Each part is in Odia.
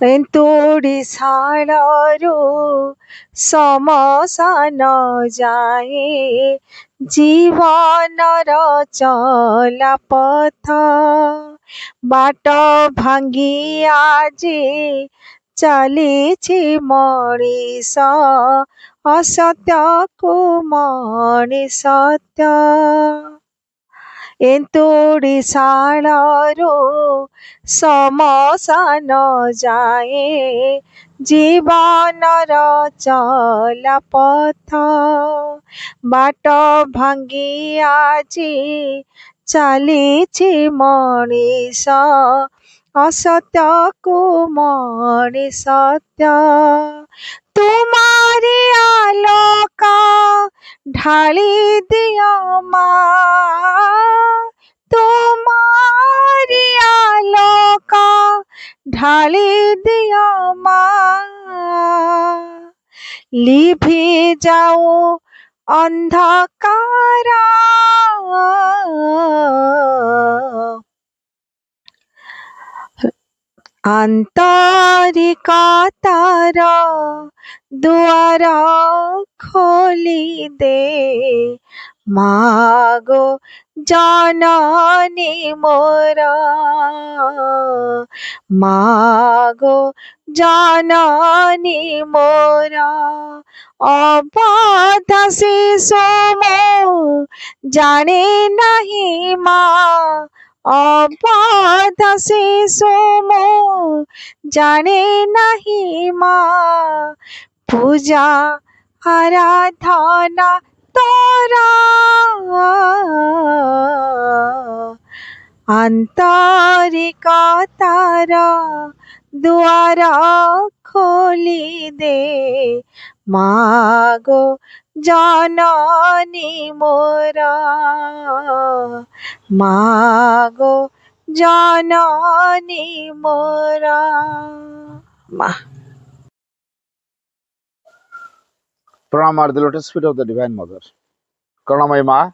ଏନ୍ତୁଡ଼ିଶାଳରୁ ଶମଶାନ ଯାଏ ଜୀବନର ଚଲାପଥ। ବାଟ ଭାଙ୍ଗି ଆଜି ଚାଲିଛି ମଣିଷ, ଅସତ୍ୟକୁ ମଣି ସତ୍ୟ। ଏନ୍ତୁଡ଼ିଶାଳରୁ ଶମଶାନ ଯାଏ ଜୀବନର ଚଲାପଥ। ବାଟ ଭାଙ୍ଗି ଆଜି ଚାଲିଛି ମଣିଷ, ଅସତ୍ୟକୁ ମଣି ସତ୍ୟ। ତୁମାରି ଆଲୋକ ଢାଳି ଦିଅ ମା, ତୁମାରି ଆଲୋକ ଢାଳି ଦିଅ ମା। ଲିଭି ଯାଉ ଅନ୍ଧକାର, ଆନ୍ତରିକତାର ଦୁଆର ଖୋଲି ଦେ ମାଗୋ ଜନନୀ ମୋର, ମାଗୋ ଜନନୀ ମୋର। ଅବୋଧ ଶିଶୁ ମୁଁ ଜାଣେ ନାହିଁ ମା, ଅବୋଧ ଶିଶୁ ମୁଁ ଜାଣେ ନାହିଁ ମା। ପୂଜା ଆରାଧନା ତୋର ଆନ୍ତରିକତାର ଦୁଆର ଖୋଲି ଦେ ମାଗୋ ଜନନୀ ମୋର, ମାଗୋ ଜନନୀ ମୋର। ମା प्रणाम are the lotus feet of the divine mother. करुणामयी माँ,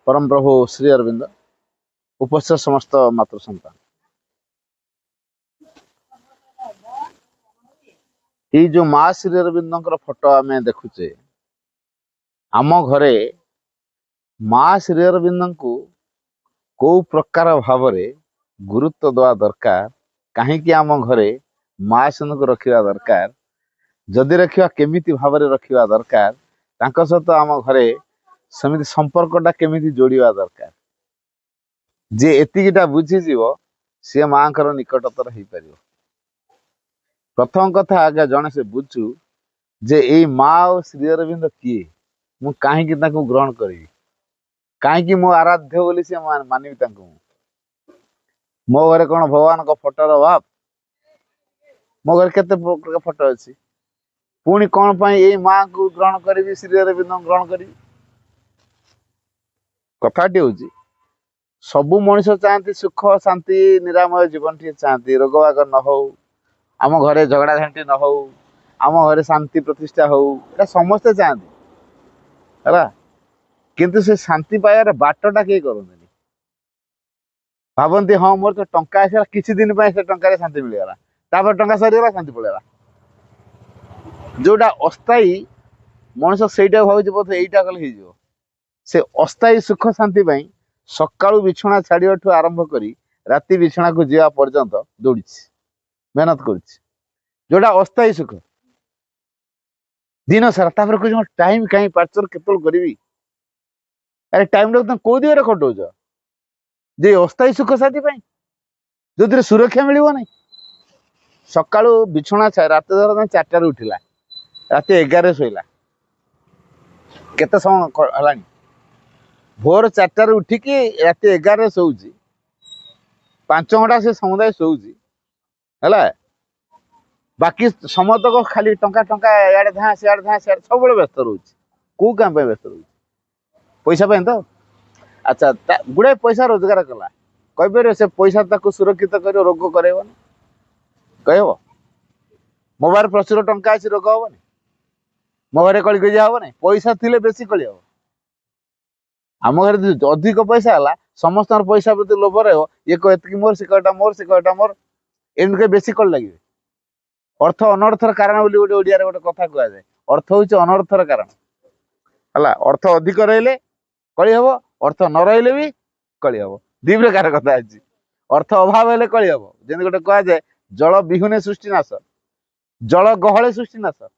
परम प्रभु श्री अरविंद, उपस्थित समस्त मातृ संतान, ये जो माँ श्री अरविंद फोटो आम देखुचे, आम घरे माँ श्री अरविंद को कौ प्रकार भाव गुरुत्व दवा दरकार, कहीं आम घरे माँ सिंह को रखा दरकार, जदि रखा केमिति भाव रखा दरकार, तांको सहित आम घरे सेमिति संपर्कटा केमिति जोड़िया दरकार। जे एतिकिटा बुझीजीव सी माँ निकटतर हो पार। प्रथम कथा आगे जने से बुझू जे ये माँ और श्री अरविंद किए, मु कहीं ग्रहण करी, कहीं मो आराध्य बोली सी मानवी। मो घरे कौन भगवान को फोटोर अभाव? मो घरे केते फोटो अच्छी, पुणी कौन पाई ये माँ को ग्रहण करी, श्री अरविंद ग्रहण करी? कथाटी हूँ सबु मनुष्य चाहती सुख शांति निरामय जीवन टी चाहती, रोग बाग न हो, आम घरे झगड़ा झांटी न हो, आम घरे शांति प्रतिष्ठा हो, ये समस्ते चाहती है। किंतु से शांति पाइबार बाटटा किए करते भावती हाँ मोर तो टंका आसा किसी दिन से टंका शांति मिलगला, तापर टंका सरीगला शांति पड़ेगा। जोटा अस्थायी मनुष्य से भावी बोध यहीटा कले हो, से अस्थायी सुख शांति सकाळु बिछଣା छाड़िया आरंभ करी राति बिछଣା को जावा पर्यंत दौड़ी मेहनत कर, जोटा अस्थायी सुख दिन सारा कुछ टाइम कहीं पार्चर केतल करी। अरे टाइम तुम कौ दिगरे खटौच जे अस्थायी सुख शांति जो सुरक्षा मिल ना। सकाळु बिछଣା रात धर 4टार उठिला, राति 11 शोला, केते समय है भोर 4टार उठिकी राति 11 शोची, 5 घंटा से समुदाय शोची है। बाकी समतक खाली टंका टंका इे धा सियाड़े धा सियाड़े सब व्यस्त रोचे। कौ काम व्यस्त रोचे? पैसा तो अच्छा गुड़ाए पैसा रोजगार कला, कहीपर से पैसा ताको सुरक्षित कर रोग करेबनी कह? मो बारे प्रचुर टंका अच्छी रोग हेनी, मो घरे कली गजा हेनी, पैसा थिले बेसी कली हम। आम घर अधिक पैसा है समस्त पैसा प्रति लोभ रहा, ये कह मोर से कहटा मोर से कहटा मोर एमती बेसी कल लगे। अर्थ अनर्थर कारण बोली गोटे ओडिया रे गोटे कथा कुआ जाए अर्थ होउछ अनर्थर कारण हला अर्थ अधिक रहिले कଳି हबो अर्थ न रहिले भी कଳି हबो दी प्रकार कथा अछि अर्थ अभाव हेले कଳି हबो जेन गोटे कुआ जाए जल बिहुने सृष्टि नाश जल गहळे सृष्टि नाश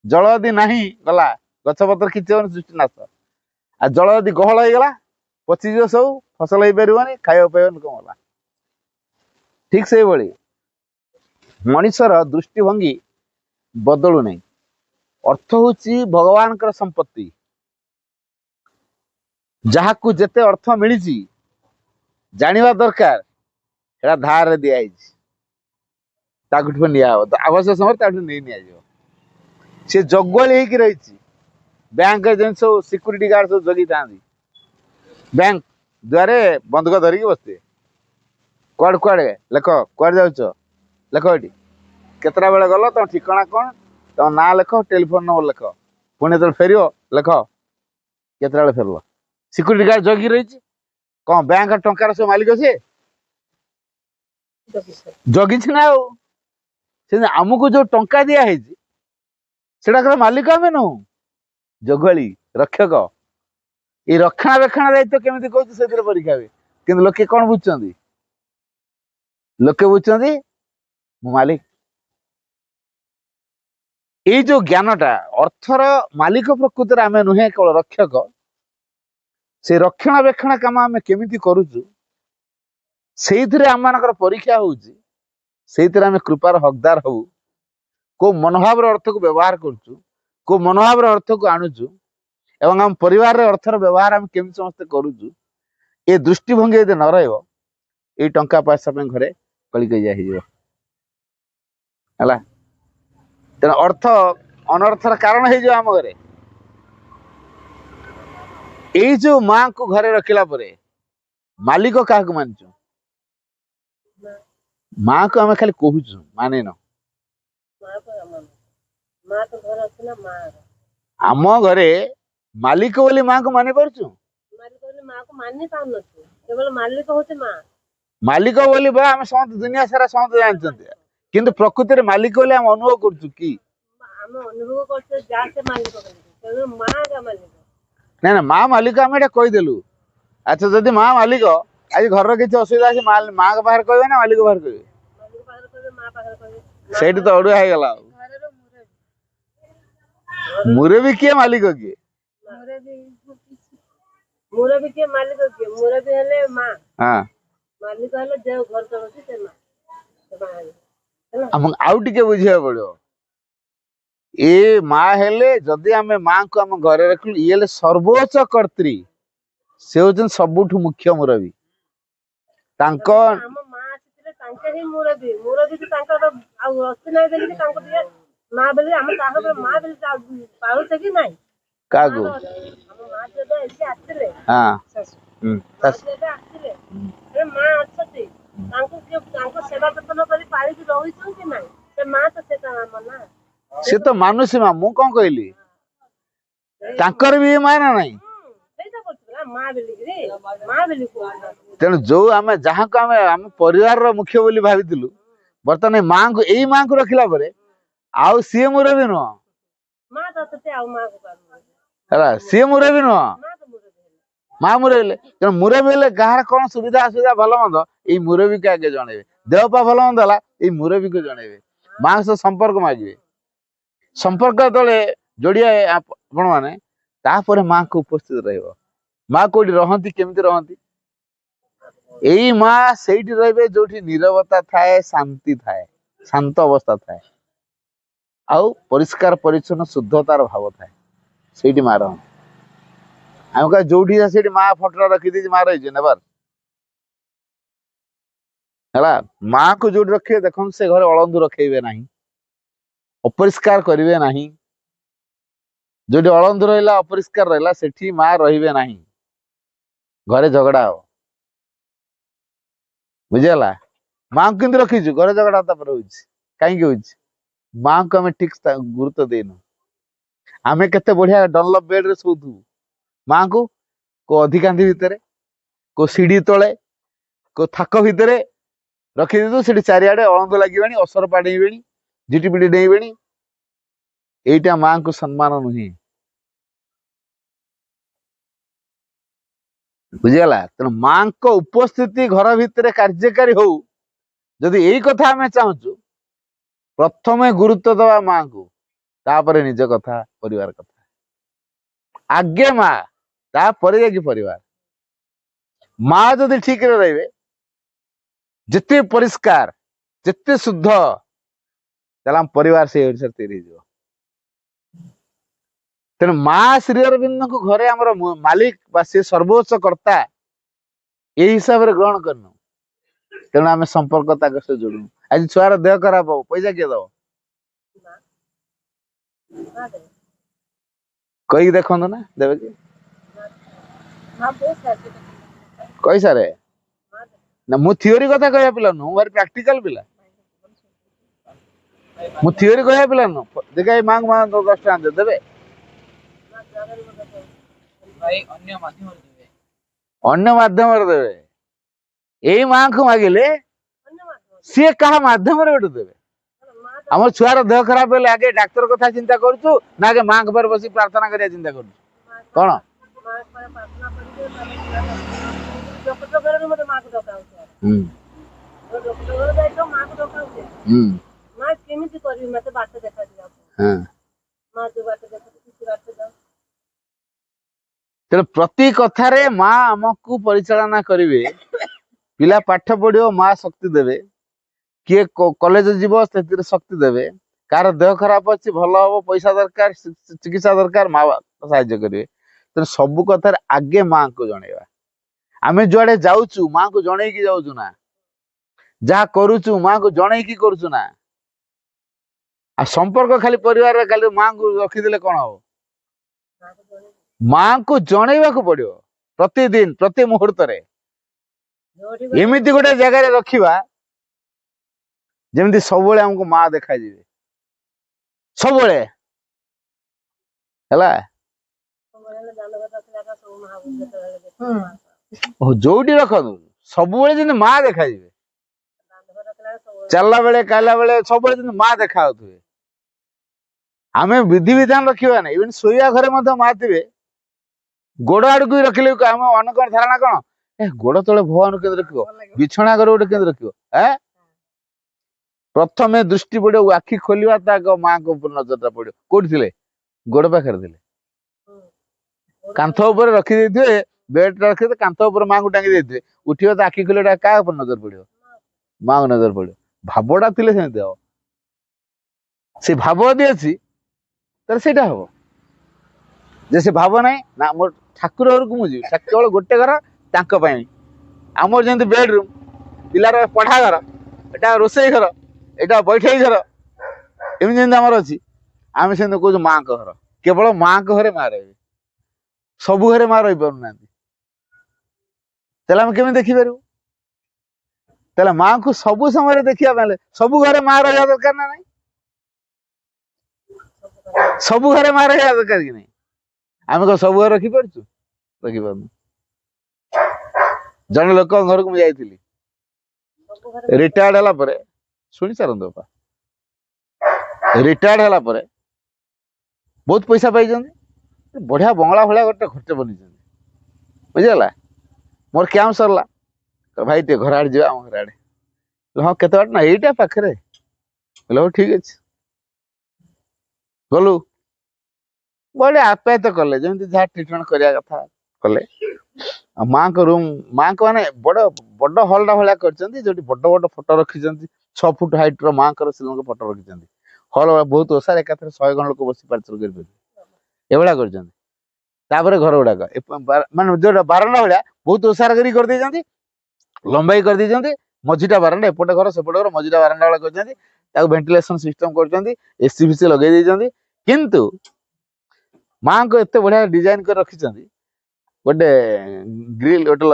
जल यदि नाही गला गछ पत्र किछि होने सृष्टि नाश आ जल यदि गहळ हो गला पची जो सब फसल हो पारिबनी खाइबा पाइबनी कमला ठीक से भली मनुष्यर दृष्टिभंगी बदलू नहीं अर्थ होची भगवान कर संपत्ति जहा को जेते अर्थ मिली जानिबा दरकार एटा धार रे दिया हिची ताकुठो निया हो तो आवश्यक समय ताकुठो नहीं निया जो से जगवाली हे की रहिची बैंक जेन सब सिक्यूरिटी गार्ड सब जगी थांदी बैंक द्वारे बंधक धरिकी बसते कुआड़े कुआड़े लेख कुआड़े जाउछ लेख एटी केतरा बेले गल तुम ठिकाना कौन तुम ना लेख टेलीफोन नंबर लेख पुणी जो फेर लेख केतरा बेले फेरल सिक्यूरिटी गार्ड जगी रही कौन बैंक टंकार सब मालिक सी जगी ना आमको जो टंका दिखाई से मालिक आम नु जगली रक्षक ये रक्षणाबेक्षण दायित्व केमी कौन से परीक्षा हुए कि लोके कौन बुझुं लोके बुझुं मालिक ये जो ज्ञानटा अर्थर मालिक प्रकृति आम नुहे केवल रक्षक से रक्षणाबेक्षण काम आम केमी करुचु से आम मानकर परीक्षा होम कृपार हकदार हबु को मनोभाव अर्थ को व्यवहार करुचु को मनोभाव अर्थ को आणुचु एवं आम परिवार अर्थर व्यवहार आम केमी समस्ते करुचु ये दृष्टिभंगी यदि न रहिबो ये टंका पैसा घरे कलिकजिया है तेना अर्थ अनर्थर कारण है आम घरे ये जो माँ को घरे रखिला परे मालिक क्या मानचु माँ को आम खाली कहूचु माने न आम घरे मालिक बोली माँ को माने पारचु मालिक बोली बा आम समस्त दुनिया सारा समस्त जानते किंतु प्रकृति मालिक बोली आम अनुभव करचु कि ना ना माँ मालिक आम एटा कहीदेलु अच्छा जदि माँ मालिक आज घर किसी असुविधा अच्छे माँ के बाहर कहे ना मालिक बाहर कहे से तो अड़ुआ हो गला मुरबी किए मालिक किए मुरबी किए मालिक किए मुरबी हेले माँ हाँ मालिक हेले जे घर चलती से माँ हम आउ टिके बुझिया पड़ो ए माँ हेले जदि आमे माँ को आम घरे रखलु ये सर्वोच्च कर्त्री से होचन सबुठु मुख्य मुरबी तांको हम माँ आसीले तांके ही मुरबी मुरबी की तांका तो आउ रस्ती नहीं देली कि तांको दिए माँ बेली हम ताहा माँ बेली पाउ से कि नहीं कागो हम माँ जदे ऐसे आसीले हाँ माँ जदे आसीले ए माँ अच्छी तांको के तांको सेवा जतन करी पाली की रही छु कि नहीं से माँ तो से काम ना से तो मानुसी माँ मु कौन कहली तांकर भी माँ ना नहीं तेणु जो आम जहाँ को आम परिवार मुख्य बोली भावी बर्तमान माँ को यही माँ को रखला परे आउ सी मुरबी नुह सी मुरबी नुह माँ मुरबी तेणु मुरबी हेले कहार कौन सुविधा असुविधा भल मंद ये मुरबी को आगे जनइबे देहपा भल मंद है ये मुरबी को जनइबे माँ सह संपर्क मागे संपर्क तले जोड़िया आपण मैंने तापर माँ को उपस्थित रहिबो माँ कोठी रहंती केमती रहंती एई माँ सेठी रहबे जोठी नीरवता थाए शांति थाए शांत अवस्था थाए आउ परिष्कार परिच्छन्न शुद्धतार भाव थाए सेठी माँ रहंती हम का जोठी सेठी माँ फोटो रखी दी माँ रही नेबार हला माँ को जोठी रखिए देखन से घर अलंदु रखेबे नहीं अपरिष्कार करिवे नहीं जोठी अलंदु रहिला अपरिष्कार रहिला सेठी माँ रहिबे नहीं घरे झगड़ा हो बुझेला माँ को किंतु रखीचु घरे झगड़ा तापर होछि काई होछि माँ को हमें ठीक गुरुत्व देनु आमे केते बढ़िया डनलप बेड रे सोथु माँ को अधिकांधी भितरे को सीढ़ी तले को थाक भितरे रखी देतु सेठी चारिआडे अलंदु लागिबानी असर पाडेइबेनी ଝିଟିପିଟି ଡେଇଁବେଣି। ଏଇଟା ମାଙ୍କୁ ସମ୍ମାନ ନୁହେଁ। ବୁଝିଗଲା? ତେଣୁ ମାଙ୍କ ଉପସ୍ଥିତି ଘର ଭିତରେ କାର୍ଯ୍ୟକାରୀ ହଉ, ଯଦି ଏଇ କଥା ଆମେ ଚାହୁଁଛୁ, ପ୍ରଥମେ ଗୁରୁତ୍ୱ ଦେବା ମାଙ୍କୁ, ତାପରେ ନିଜ କଥା, ପରିବାର କଥା। ଆଗେ ମା, ତାପରେ ଯାଇକି ପରିବାର। ମା ଯଦି ଠିକରେ ରହିବେ, ଯେତେ ପରିଷ୍କାର, ଯେତେ ଶୁଦ୍ଧ, ତାହେଲେ ଆମ ପରିବାର ସେଇ ଅନୁସାରେ ତିଆରି ହେଇଯିବ। ତେଣୁ ମା ଶ୍ରୀ ଅରବିନ୍ଦଙ୍କୁ ଘରେ ଆମର ମାଲିକ ବା ସେ ସର୍ବୋଚ୍ଚ କର୍ତ୍ତା ଏଇ ହିସାବରେ ଗ୍ରହଣ କରିନୁ। ତେଣୁ ଆମେ ସମ୍ପର୍କ ତାଙ୍କ ସହିତ ଯୋଡୁନୁ। ଆଜି ଛୁଆର ଦେହ ଖରାପ ହବ, ପଇସା କିଏ ଦବ? କହିକି ଦେଖନ୍ତୁ ନା, ଦେବେ କି? କହିସାରେ ନା, ମୁଁ ଥିଓରି କଥା କହିବା ପିଲା ନୁହଁ, ମୁଁ ଭାରି ପ୍ରାକ୍ଟିକାଲ ପିଲା। ମୁଁ ଥିଓରି କହିବା ପିଲା ନୁହଁ। ଦେଖ ଏଇ ମାଙ୍କୁ 10 ଟଙ୍କା ଦେବେ। ଅନ୍ୟ ମାଧ୍ୟମରେ ଦେବେ। ଏଇ ମାଙ୍କୁ ମାଗିଲେ ସିଏ କାହା ମାଧ୍ୟମରେ ଗୋଟେ ଦେବେ। ଆମର ଛୁଆର ଦେହ ଖରାପ ହେଲେ ଆଗେ ଡାକ୍ତର କଥା ଚିନ୍ତା କରୁଛୁ ନା ଆଗେ ମାଙ୍କ ପାଖରେ ବସି ପ୍ରାର୍ଥନା କରିବା ଚିନ୍ତା କରୁଛୁ? କଣ? କେମିତି କରିବି ମତେ ବାଟ ଦେଖାଯିବ। ତେଣୁ ପ୍ରତି କଥାରେ ମା ଆମକୁ ପରିଚାଳନା କରିବେ। ପିଲା ପାଠ ପଢିବ, ମା ଶକ୍ତି ଦେବେ। କିଏ କଲେଜ ଯିବ, ସେଥିରେ ଶକ୍ତି ଦେବେ। କାହାର ଦେହ ଖରାପ ଅଛି, ଭଲ ହବ, ପଇସା ଦରକାର, ଚିକିତ୍ସା ଦରକାର, ମା ସାହାଯ୍ୟ କରିବେ। ତେଣୁ ସବୁ କଥାରେ ଆଗେ ମାଙ୍କୁ ଜଣେଇବା। ଆମେ ଯୁଆଡେ ଯାଉଛୁ ମାଙ୍କୁ ଜଣେଇକି ଯାଉଛୁ ନା, ଯାହା କରୁଛୁ ମାଙ୍କୁ ଜଣେଇକି କରୁଛୁ ନା। ଆଉ ସମ୍ପର୍କ ଖାଲି ପରିବାରରେ ଖାଲି ମାଙ୍କୁ ରଖିଦେଲେ କଣ ହବ? ମାଙ୍କୁ ଜଣେଇବାକୁ ପଡିବ ପ୍ରତିଦିନ, ପ୍ରତି ମୁହୂର୍ତ୍ତରେ। ଏମିତି ଗୋଟେ ଜାଗାରେ ରଖିବା ଯେମିତି ସବୁବେଳେ ଆମକୁ ମା ଦେଖାଯିବେ, ସବୁବେଳେ। ହେଲା? ଯୋଉଠି ରଖନ୍ତୁ ସବୁବେଳେ ଯେମିତି ମା ଦେଖାଯିବେ। ଚାଲିଲା ବେଳେ, ଖାଇଲା ବେଳେ, ସବୁବେଳେ ଯେମିତି ମା ଦେଖା ହଉଥିବେ। ଆମେ ବିଧିବିଧାନ ରଖିବା ନାହିଁ। ଇଭେନ୍ ଶୋଇବା ଘରେ ମଧ୍ୟ ମା ଥିବେ। ଗୋଡ ଆଡକୁ ରଖିଲେ ଆମ ମାନଙ୍କର ଧାରଣା କଣ? ଗୋଡ ତଳେ ଭଗବାନ କେମିତି ରଖିବ, ବିଛଣା ଘରେ ଗୋଟେ କେମିତି ରଖିବ? ପ୍ରଥମେ ଦୃଷ୍ଟି ପଡିବ, ଆଖି ଖୋଲିବା ତାଙ୍କ ମାଙ୍କ ଉପରେ ନଜରଟା ପଡିବ। କୋଉଠି ଥିଲେ? ଗୋଡ ପାଖରେ ଥିଲେ। କାନ୍ଥ ଉପରେ ରଖିଦେଇଥିବେ, ବେଡ୍ ରଖିଥିବେ, କାନ୍ଥ ଉପରେ ମାଙ୍କୁ ଟାଙ୍ଗି ଦେଇଥିବେ। ଉଠିବ ତ ଆଖି ଖୋଲିବା କାହା ଉପରେ ନଜର ପଡିବ? ମାଙ୍କୁ ନଜର ପଡିବ। ଭାବଟା ଥିଲେ ସେମିତି ହବ। ସେ ଭାବ ଯଦି ଅଛି ତାହେଲେ ସେଇଟା ହବ। ଯେ ସେ ଭାବ ନାହିଁ ନା, ମୋର ଠାକୁର ଘରକୁ ମୁଁ ଯିବି, କେବଳ ଗୋଟେ ଘର ତାଙ୍କ ପାଇଁ। ଆମର ଯେମିତି ବେଡରୁମ୍, ପିଲାର ପଢା ଘର, ଏଟା ରୋଷେଇ ଘର, ଏଇଟା ବୈଠେଇ ଘର, ଏମିତି ଯେମିତି ଆମର ଅଛି, ଆମେ ସେମିତି କହୁଛୁ ମାଙ୍କ ଘର। କେବଳ ମାଙ୍କ ଘରେ ମା ରହିବେ। ସବୁ ଘରେ ମା ରହିପାରୁନାହାନ୍ତି। ତାହେଲେ ଆମେ କେମିତି ଦେଖିପାରିବୁ? ତାହେଲେ ମାଙ୍କୁ ସବୁ ସମୟରେ ଦେଖିବା ପାଇଁ ସବୁ ଘରେ ମା ରହିବା ଦରକାର ନା ନାହିଁ? ସବୁ ଘରେ ମା ରହିବା ଦରକାର କି ନାହିଁ? ଆମେ କଣ ସବୁ ଘରେ ରଖିପାରୁଛୁ? ରଖିପାରୁନୁ। ଜଣେ ଲୋକଙ୍କ ଘରକୁ ମୁଁ ଯାଇଥିଲି, ରିଟାୟାର୍ଡ ହେଲା ପରେ, ଶୁଣି ସାରନ୍ତୁ ବାପା, ରିଟାୟାର୍ଡ ହେଲା ପରେ ବହୁତ ପଇସା ପାଇଛନ୍ତି, ବଢିଆ ବଙ୍ଗଳା ଭଳିଆ ଗୋଟେ ଘରଟେ ବନେଇଛନ୍ତି। ବୁଝିଗଲା? ମୋର କ୍ୟାମ୍ପ ସରିଲା, ଭାଇ ଟିକେ ଘର ଆଡେ ଯିବା, ଆମ ଘର ଆଡେ। ହଁ, କେତେ ବାଟ? ନା ଏଇଟା ପାଖରେ। ହଉ ଠିକ ଅଛି, ଗଲୁ। ବଡ ଆପ୍ୟାୟିତ କଲେ, ଯେମିତି ଯାହା ଟ୍ରିଟମେଣ୍ଟ କରିବା କଥା କଲେ। ଆଉ ମାଙ୍କ ରୁମ୍, ମାଙ୍କ ମାନେ ବଡ ବଡ ହଲଟା ଭଳିଆ କରିଛନ୍ତି, ଯୋଉଠି ବଡ ବଡ ଫଟୋ ରଖିଛନ୍ତି। 6 ଫୁଟ ହାଇଟ ର ମାଙ୍କର ଶିବଙ୍କ ଫଟୋ ରଖିଛନ୍ତି। ହଲ ବହୁତ ଓସାର, ଏକାଥରେ 100 ଜଣ ଲୋକ ବସି ପାର୍ସଲ କରିପାରିବେ, ଏଭଳିଆ କରିଛନ୍ତି। ତାପରେ ଘର ଗୁଡାକ ମାନେ ଯୋଉଟା ବାରଣ୍ଡା ଭଳିଆ ବହୁତ ଓସାର କରି କରିଦେଇଛନ୍ତି, ଲମ୍ବାଇ କରିଦେଇଛନ୍ତି। ମଝିଟା ବାରଣ୍ଡା, ଏପଟେ ଘର ସେପଟେ ଘର, ମଝିଟା ବାରଣ୍ଡା ଭଳିଆ କରିଛନ୍ତି। ତାକୁ ଭେଣ୍ଟିଲେସନ ସିଷ୍ଟମ କରିଛନ୍ତି, ଏସି ଫିସି ଲଗେଇ ଦେଇଛନ୍ତି। କିନ୍ତୁ ମାଙ୍କୁ ଏତେ ବଢିଆ ଡିଜାଇନ କରି ରଖିଛନ୍ତି। ଗୋଟେ ଗ୍ରିଲ ଗୋଟେ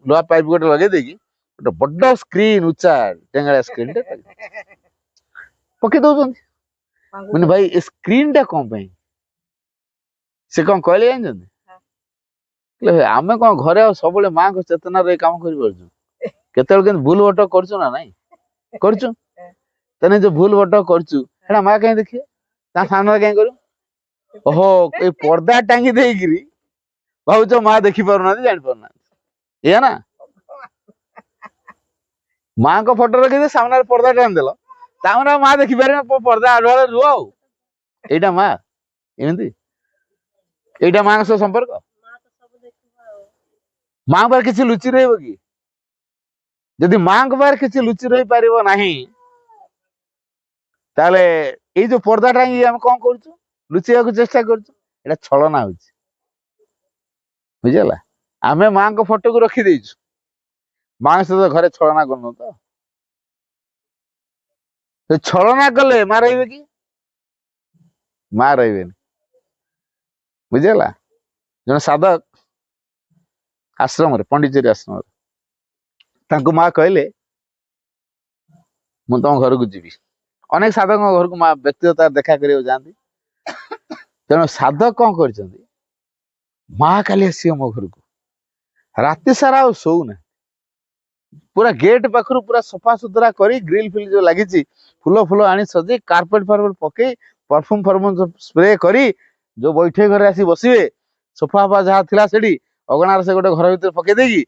ଲୁହା ପାଇପ ଗୋଟେ ଲଗେଇ ଦେଇକି ଗୋଟେ ବଡ ସ୍କ୍ରିନ୍, ଉଚ୍ଚା ଟେଙ୍ଗାଳିଆ ସ୍କ୍ରିନ୍ ଟେ ପକେଇ ଦଉଛନ୍ତି। ମାନେ ଭାଇ ଏ ସ୍କ୍ରିନ୍ ଟା କଣ ପାଇଁ? ସେ କଣ କହିଲେ ଜାଣିଛନ୍ତି? ଆମେ କଣ ଘରେ ଆଉ ସବୁବେଳେ ମାଙ୍କ ଚେତନାରେ କାମ କରିପାରୁଛୁ? କେତେବେଳେ କିନ୍ତୁ ଭୁଲ ଭଟ କରୁଛୁ ନା ନାଇଁ? କରୁଛୁ। तेने जो भूल बट करचु हेडा माँ कहीं देखिए ता सामने कहीं करू ओहो ए पर्दा टांगी देगिरी भाऊच माँ देखी पारुना जानी पारुना ये ना माँ को फोटो रखी सामने पर्दा टांग देल तामरा माँ देखी पारे पर्दा आड़े रुह आउ एटा माँ एमती एटा माँ सह संपर्क ମା ତ ସବୁ ଦେଖିବ ଆଉ। माँ पार किसी लुचि रही कि जदि माँ पार किसी लुचि रही पारिबो नहीं ताले ये जो पर्दा टांगी आम कौन करूँ लुचिया चेष्टा कर छलना हो बुझला आम माँ को फोटो को रखी देचु माँ सहित घरे छलना करनु तो छलना कले माँ रे कि माँ रे बुझला जन साधक आश्रम पंडिचेरी आश्रम माँ कहले मु तुम घर को जीवी अनेक साधक घर को माँ व्यक्तिगत देखा कर जाती तेणु साधक कौन कर माँ काली आस मो घर को राति सारा शोना पूरा गेट पाखर पूरा सफा सुतरा कर ग्रिल फिल जो लगी फूल फूल आनी सजे कार्पेट फार्पेट पकई परफ्यूम फर्फ्यूम स्प्रे करी जो बैठे घरे आसी बसवे सोफा हफा जहाँ थी से अगणार से गोटे घर भर पकई देगी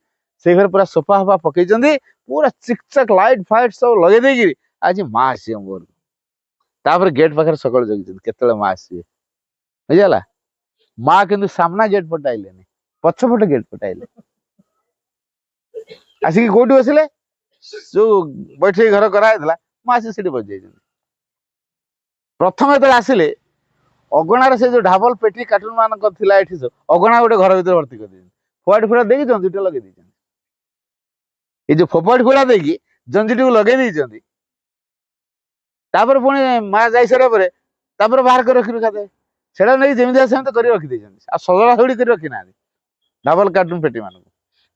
से घर पूरा सोफा हफा पकई पूरा चिकचक लाइट फाइट सब लगे देगी आज माँ आसी घर तापर गेट पाखे सकाल जगी केत माँ आसवे बुझला माँ किंतु सामना गेट पटे आइले पछपटे गेट पटे आइले आसिक कौटी बसिले जो बैठे घर कराइला माँ आसी से बस जाइए प्रथम जो आसिले अगणार से जो ढाबल पेटी कार्टून मान अगणा गोटे घर भर भर्ती कर फोड़ फोड़ा देखी जंजीटा लगे ये जो फोपाड़ी फोड़ा देखी जंजीटी को लगे पुणी माँ जा सारा बाहर कर रखी रखा से जमी सेमती कर रखी सजड़ा सजड़ी कर रखी ना डबल कार्टून पेटी मान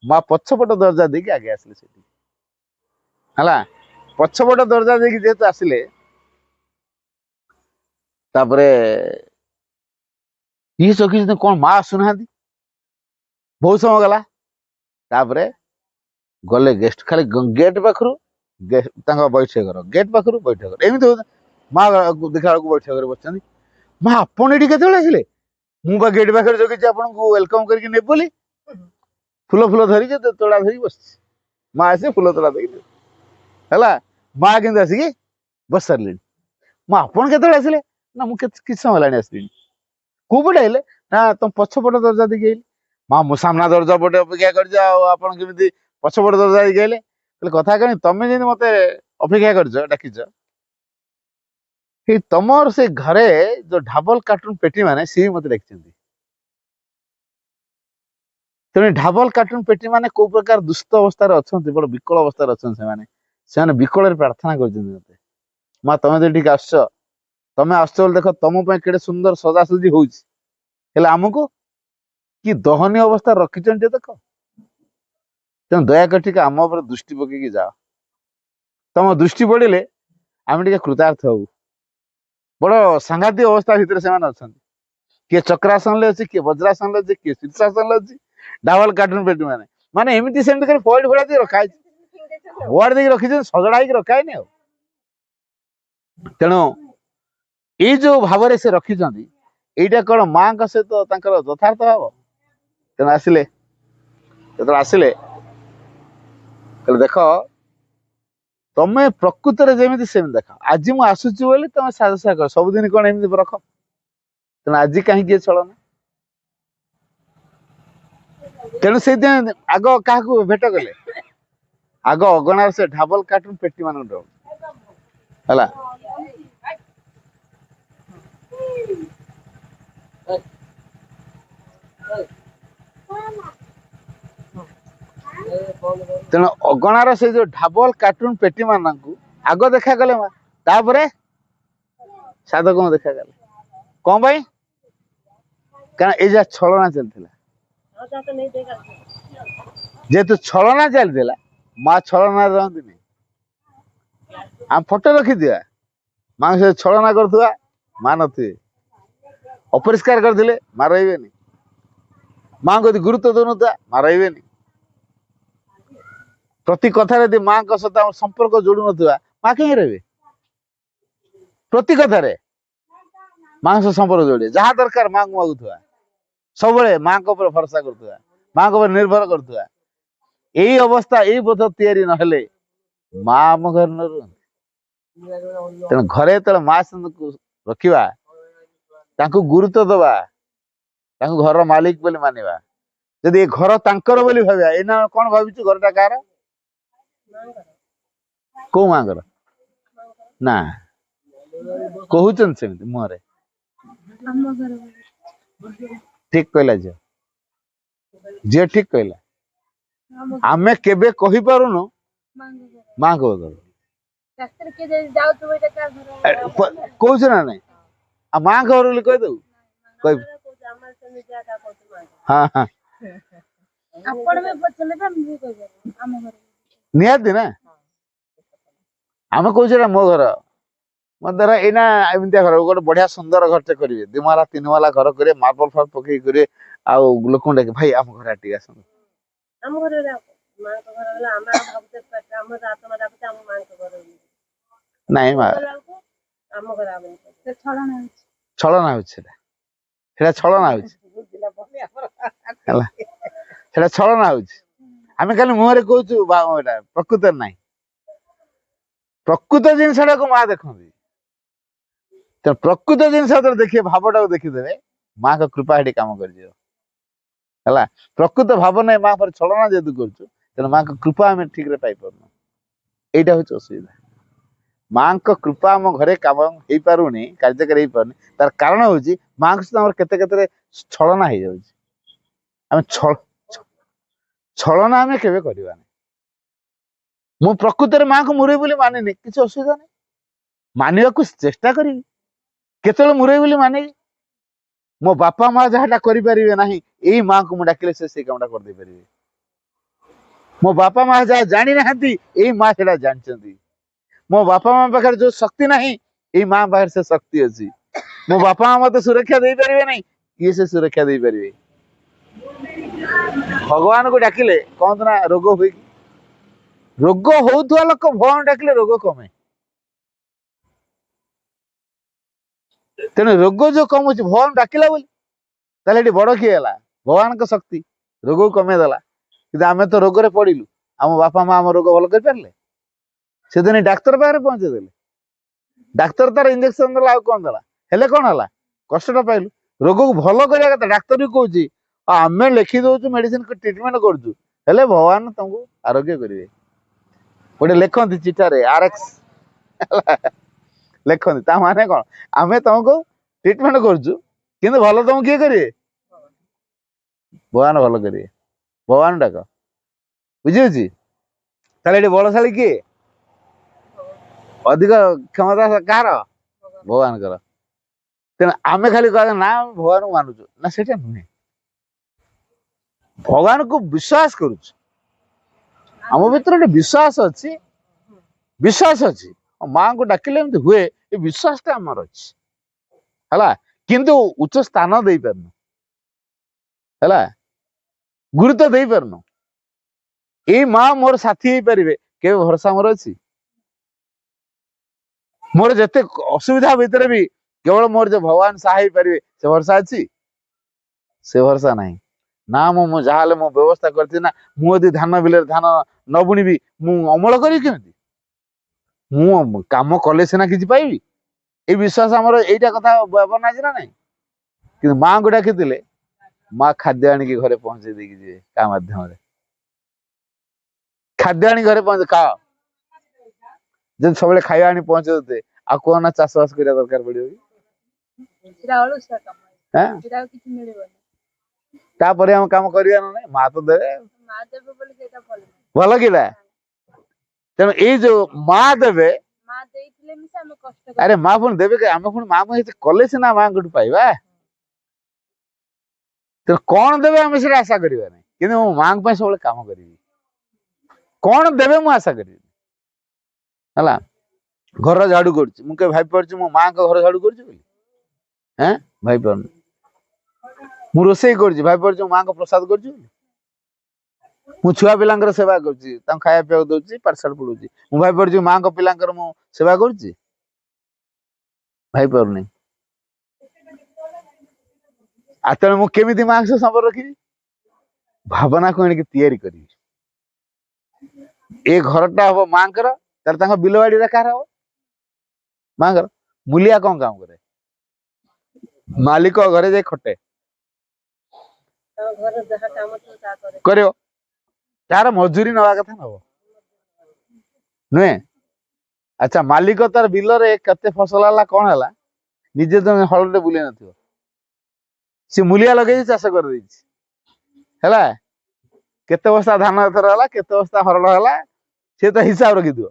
माँ पछपट दरजा देखिए आगे आसिले है पछपट दरजा देखिए जेहेतु आसिले ये चौकी कौन माँ आसुना बहुत समय गला गले गेस्ट खाली गेट पाखु बैठे घर गेट पाखु बैठे घर एमती माँ देखा बैठे घर बस माँ आपड़ ये के मुझे गेट पाखे जगह आपको वेलकम करके बोली फूल फूल धरी तोड़ा धरी बस माँ आसे फूल तोड़ा देखिए है माँ के आसिक बस सारे माँ आपड़ के आसिले ना मुझे कि समय है आसली कौ पटे आइले ना तुम पछपट दरजा देखिए आइले माँ मु सामना दरजा पटे अपेक्षा कर पछपट दरजा देखिए आइले कथा कह तमें जमी मत अपेक्षा कर डाकिच तमर से घरे जो ढाबल कार्टून पेटी माने सी मत डाकी तेणु ढाबल कार्टून पेटी माने को प्रकार दुष्ट अवस्था अच्छा बड़ विकल अवस्था अच्छा से विकल प्रार्थना कर मत माँ तुम जो आस तमें आस देख तुम के सुंदर सजासजी होमको कि दहनीय अवस्था रखिच देख तेणु दयाकर आम उपर दृष्टि पकईकि जाओ तुम दृष्टि पड़े आम टे कृतार्थ हबू बड़ सांघातिक अवस्था भितर से अच्छा किए चक्रासन अच्छी किए वज्रासन अच्छी किए शीर्षासन अच्छी डाबल कार्टून पेटी माने माने एमती सेमती कर फोल्ड फोड़ा दे रखा वार्ड देख रखी सजड़ा रखा है तेणु ये जो भाव से रखिंट यहीटा कौन माँ सहित यथार्थ भाव तेणु आसिले जो आसिले देख तमें प्रकृत जमी सेम देख आज मुझे आसूची बोली तुम साजसा कर सबुदिन कौन एमती रख तेणु आज कहीं चलना तेणु से आग क्या भेट कले आग अगणार से ढाबल कार्टून पेटी मान है तेणु अगणार से जो ढाबल कार्टून पेटी मान आग देखा गले साधक देखा गले कौन भाई कारण ये छलना चलता जेहेतु छलना चलता माँ छलना रहती नहीं आम फोटो रखी दिया माँ से छलना कर माँ नी अपरिष्कार करते माँ रे माँ को गुरुत्व दौन माँ रे प्रति कथार माँ सहित संपर्क जोड़ू ना माँ कहीं रे प्रति कथारे माँ सह संपर्क जोड़े जहाँ दरकार माँ को मागुवा सब माँ भरोसा करुवा माँ निर्भर करुवा यही अवस्था यही बोध तैयारी नहेले माँ आम घर न रुहନ୍ତି तेणु घरे तो माँ को रखा गुरुत्व दबा घर मालिक बोली मानिबा जदि ये घर तांकर बोली भाविया एना कौन भाविଛୁ घरटा कार को माँ घर ना कहउछन सेमति मुहरे ठीक कहला जे ठीक कहला आमे केबे कहि पारुनु माँ को घर कहउछ ना नहीं आ माँ घर बोली कह दउ कह हाँ हाँ निहाती ना आम कह मो घर मो द्वारा एना एमती घर गोटे बढ़िया सुंदर घर टे करेंगे 2 माला 3 माला घर करे मार्बल फार्बल पकई करे आ लोक डाके भाई आम घर आटी आस नहीं छलना छलना छलना आम खाली मुहर कहूँ प्रकृत ना प्रकृत जिनसा को माँ देखती तो प्रकृत जिन देखिए भावटा को देखीदे माँ का कृपा ये कम कर प्रकृत भाव ना माँ पर छलना जेहतु कर माँ का कृपा आम ठीक पाई पारना यहाँ हूँ असुविधा माँ का कृपा आम घरे कम हो पारुनी कार्यकारी हो पारनी तार कारण हूँ माँ सहित केते छलना हो जाए छलना आम केवे करवा मु प्रकृत माँ को मुरे बोली मानिनी किसी असुविधा नहीं मानिबा को चेष्टा करी केतल मुरे बोली माने मो बापा माँ जहाँटा करें ना यही माँ को मुझे डाकिले से कामटा कर दे पारे मो बापा माँ जहाँ जानी ना यही माँ से जानती मो बापा माँ पाखे जो शक्ति ना यही माँ पाखे से शक्ति अच्छी मो बापा माँ मत सुरक्षा दे पारे ना किए से सुरक्षा दे पारे भगवान को डाकिले कहते ना रोग हुए रोग होता लोक भगवान डाकिले रोग कमे तेणु रोग जो कम भगवान डाकिला बोली बड़ किए भगवान का शक्ति रोग को कमेदेला कि आम तो रोग पड़िलु आम बापा माँ आम रोग भल कर से दिन डाक्तर पाखे पहुंचे देले डाक्तर तार इंजेक्शन देला कौन देला हेले कौन है कष्टा पाइलु रोग को भल करवा डाक्तर भी कहूँ आम लिखी दौचु मेडिसिन ट्रिटमेंट करुँ हेले भगवान तुमको आरोग्य करेंगे गोटे लिखती चिठारे RX लिखती माने कौन आम तुमको ट्रिटमेंट करुँ कि भल तुमको किए करेंगे भगवान भल करेंगे भगवान डाक बुझी बलशाली किए अधिक क्षमता कह भगवान तेना आम खाली कह ना भगवान को मानुचु ना से नुहे भगवान को विश्वास करुच आम भीतर गोटे विश्वास अच्छी माँ को डाकिले हुए ये विश्वास आमर अच्छी है किंतु उच्च स्थान दे पारनु है गुरुत्व दे पारनु ये माँ मोर साथी हो पारे के भरोसा मोर अच्छी मोर जिते असुविधा भितर भी केवल मोर जो भगवान सहाय पारे से भरोसा अच्छी से भरोसा नहीं ना मु जहाँ मो व्यवस्था करती ना मुझे धान बिल धान न बुणी मु अमल करी केमती मु काम कले सीना किसी पाइबी ये विश्वास आमर यहीटा कथा बना ना नहीं कि माँ को डाकी माँ खाद्य आणिक घरे पहुंचे देकी जी का माध्यम खाद्य आनी घरे पहुंचे खा जब सब खाଇବା आनी पहुंचे देते आ कौन ना चाष बास करिया दरकार पड़ियो तापर हम काम करिया ना नहीं माँ तो देवे भल कि तेणु ये जो माँ देवे अरे माँ पुणी देवे आम पुणी माँ कले सीना माँ को पाइबा तो कौन देवे आम से आशा करवा नहीं कि मो माँ सब काम करी कौन देवे मु आशा करी है घर झाड़ू कर भाई पार्टी मो माँ का घर झाड़ू कर भाई पार मु रोसे कर भाई पार्टी माँ को प्रसाद कर छुआ पिला सेवा कर खाया पीवा दौर पाठशाला पढ़ाऊँ मु भाई पार्टी माँ को पिला सेवा कर ଭାଇ ପାରୁନି ତେଣୁ ମୁଁ କେମିତି ମାଙ୍କ ସହ ସମ୍ପର୍କ ରଖିବି ଭାବନାକୁ ଆଣିକି ତିଆରି କରିବି ଏ ଘରଟା ହବ ମାଙ୍କର ତାର ତାଙ୍କ ବିଲବାଡିରେ କାହାର ହବ ମାଙ୍କର ମୂଲିଆ କଣ କାମ କରେ ମାଲିକ ଘରେ ଯାଇ ଖଟେ ଘରେ ଯାହା କାମ ଥିବ ତାହା କରେ କରିବ ତାର ମଜୁରୀ ନବା କଥା ନବ ନୁହେଁ ଆଚ୍ଛା ମାଲିକ ତାର ବିଲରେ କେତେ ଫସଲ ହେଲା କଣ ହେଲା ନିଜେ ତ ହଳରେ ବୁଲେଇ ନଥିବ ସେ ମୂଲିଆ ଲଗେଇଛି ଚାଷ କରିଦେଇଛି ହେଲା କେତେ ବସ୍ତା ଧାନ ଏଥର ହେଲା କେତେ ବସ୍ତା ହରଡ଼ ହେଲା ସେ ତ ହିସାବ ରଖିଥିବ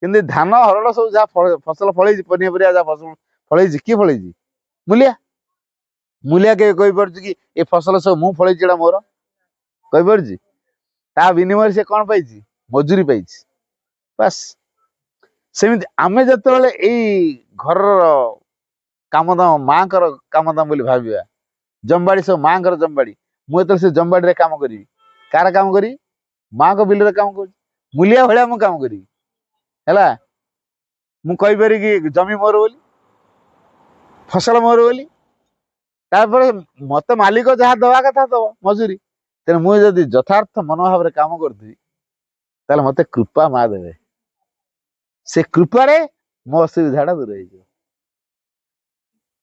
କିନ୍ତୁ ଧାନ ହରଡ଼ ସବୁ ଯାହା ଫସଲ ଫଳେଇଛି ପନିପରିବା ଯାହା ଫସଲ ଫଳେଇଛି କିଏ ଫଳେଇଛି ମୂଲିଆ ମୂଲିଆ କେବେ କହିପାରୁଛି କି ଏ ଫସଲ ସବୁ ମୁଁ ଫଳେଇଛି ଏଟା ମୋର କହିପାରୁଛି ତା ବିନିମୟରେ ସେ କଣ ପାଇଛି ମଜୁରୀ ପାଇଛି ବାସ୍ ସେମିତି ଆମେ ଯେତେବେଳେ ଏଇ ଘରର କାମଦାମ ମାଙ୍କର କାମଦାମ ବୋଲି ଭାବିବା ଜମିବାଡି ସବୁ ମାଙ୍କର ଜମିବାଡି ମୁଁ ଯେତେବେଳେ ସେ ଜମିବାଡିରେ କାମ କରିବି କାହାର କାମ କରିବି ମାଙ୍କ ବିଲରେ କାମ କରୁଛି ମୂଲିଆ ଭଳିଆ ମୁଁ କାମ କରିବି ହେଲା ମୁଁ କହିପାରିବି କି ଜମି ମୋର ବୋଲି ଫସଲ ମୋର ବୋଲି ତାପରେ ମତେ ମାଲିକ ଯାହା ଦବା କଥା ଦବ ମଜୁରୀ ତେଣୁ ମୁଁ ଯଦି ଯଥାର୍ଥ ମନୋଭାବରେ କାମ କରୁଥିବି ତାହେଲେ ମତେ କୃପା ମା ଦେବେ ସେ କୃପାରେ ମୋ ଅସୁବିଧାଟା ଦୂର ହେଇଯିବ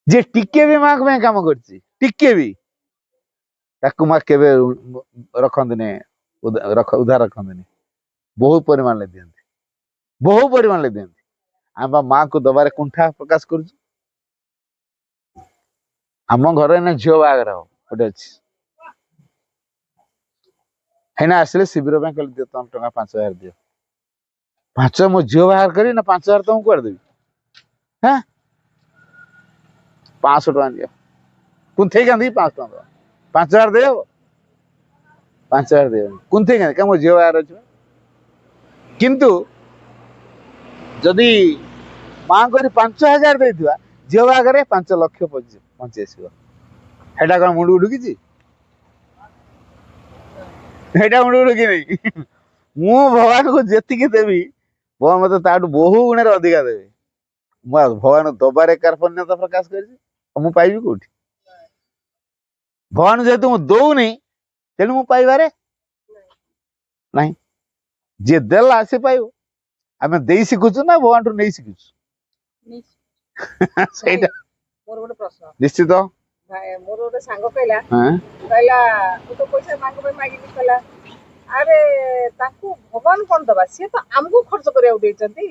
ଯିଏ ଟିକେ ବି ମାଙ୍କ ପାଇଁ କାମ କରିଛି ଟିକେ ବି ତାକୁ ମା କେବେ ରଖନ୍ତିନି ଉଦ୍ଧାର ରଖନ୍ତିନି ବହୁ ପରିମାଣରେ ଦିଅନ୍ତି ଆମେ ବା ମାଙ୍କୁ ଦବାରେ କୁଣ୍ଠା ପ୍ରକାଶ କରୁଛୁ ଆମ ଘରେ ଏଇନା ଝିଅ ବାହାଘର ହବ ଗୋଟେ ଅଛି ହେଇନା ଆସିଲେ ଶିବିର ପାଇଁ କହିଲେ ଦିଅ ତମ ଟଙ୍କା 5,000 ଦିଅ 5 ମୋ ଝିଅ ବାହାର କରି ନା 5,000 ତମକୁ କୁଆଡେ ଦେବି ହଁ 500 ଟଙ୍କା ଦିଅ କୁନ୍ଥେଇ କାନ୍ଦି 500 ଟଙ୍କା ଦବା 5,000 ଦେଇ ହବ 5,000 ଦେବନି କୁନ୍ଥେଇ କାନ୍ଦି ମୋ ଝିଅ ବାହାର ଅଛି କିନ୍ତୁ ଯଦି ମା କରି 5,000 ଦେଇଥିବା ଝିଅ ବାହାଘରେ 5 ଲକ୍ଷ ପହଞ୍ଚି ଆସିବ ସେଇଟା କଣ ମୁଣ୍ଡକୁ ଢୁକିଛି ସେଇଟା ମୁଣ୍ଡକୁ ଢୁକି ନାହିଁ ମୁଁ ଭଗବାନଙ୍କୁ ଯେତିକି ଦେବି ଭଗବାନ ମତେ ତାଠୁ ବହୁ ଗୁଣରେ ଅଧିକା ଦେବେ ମୁଁ ଭଗବାନ ଦବାରେ କାର୍ପଣ୍ୟତା ପ୍ରକାଶ କରିଛି ମୁଁ ପାଇବି କୋଉଠି ଭଗବାନ ଯେହେତୁ ମୁଁ ଦଉନି ତେଣୁ ମୁଁ ପାଇବାରେ ନାହିଁ ଯିଏ ଦେଲା ସେ ପାଇବ ଆମେ ଦେଇ ଶିଖୁଛୁ ନା ଭଗବାନଠୁ ନେଇ ଶିଖୁଛୁ ସେଇଟା ମୋର ଗୋଟେ ପ୍ରଶ୍ନ ନିଶ୍ଚିତ ମୋର ଗୋଟେ ସାଙ୍ଗ କହିଲା ମୁଁ ତ ପଇସା ମାଙ୍କ ପାଇଁ ମାଗିଲି କହିଲା ଆରେ ତାକୁ ଭଗବାନ କଣ ଦବା ସିଏ ତ ଆମକୁ ଖର୍ଚ୍ଚ କରିବାକୁ ଦେଇଛନ୍ତି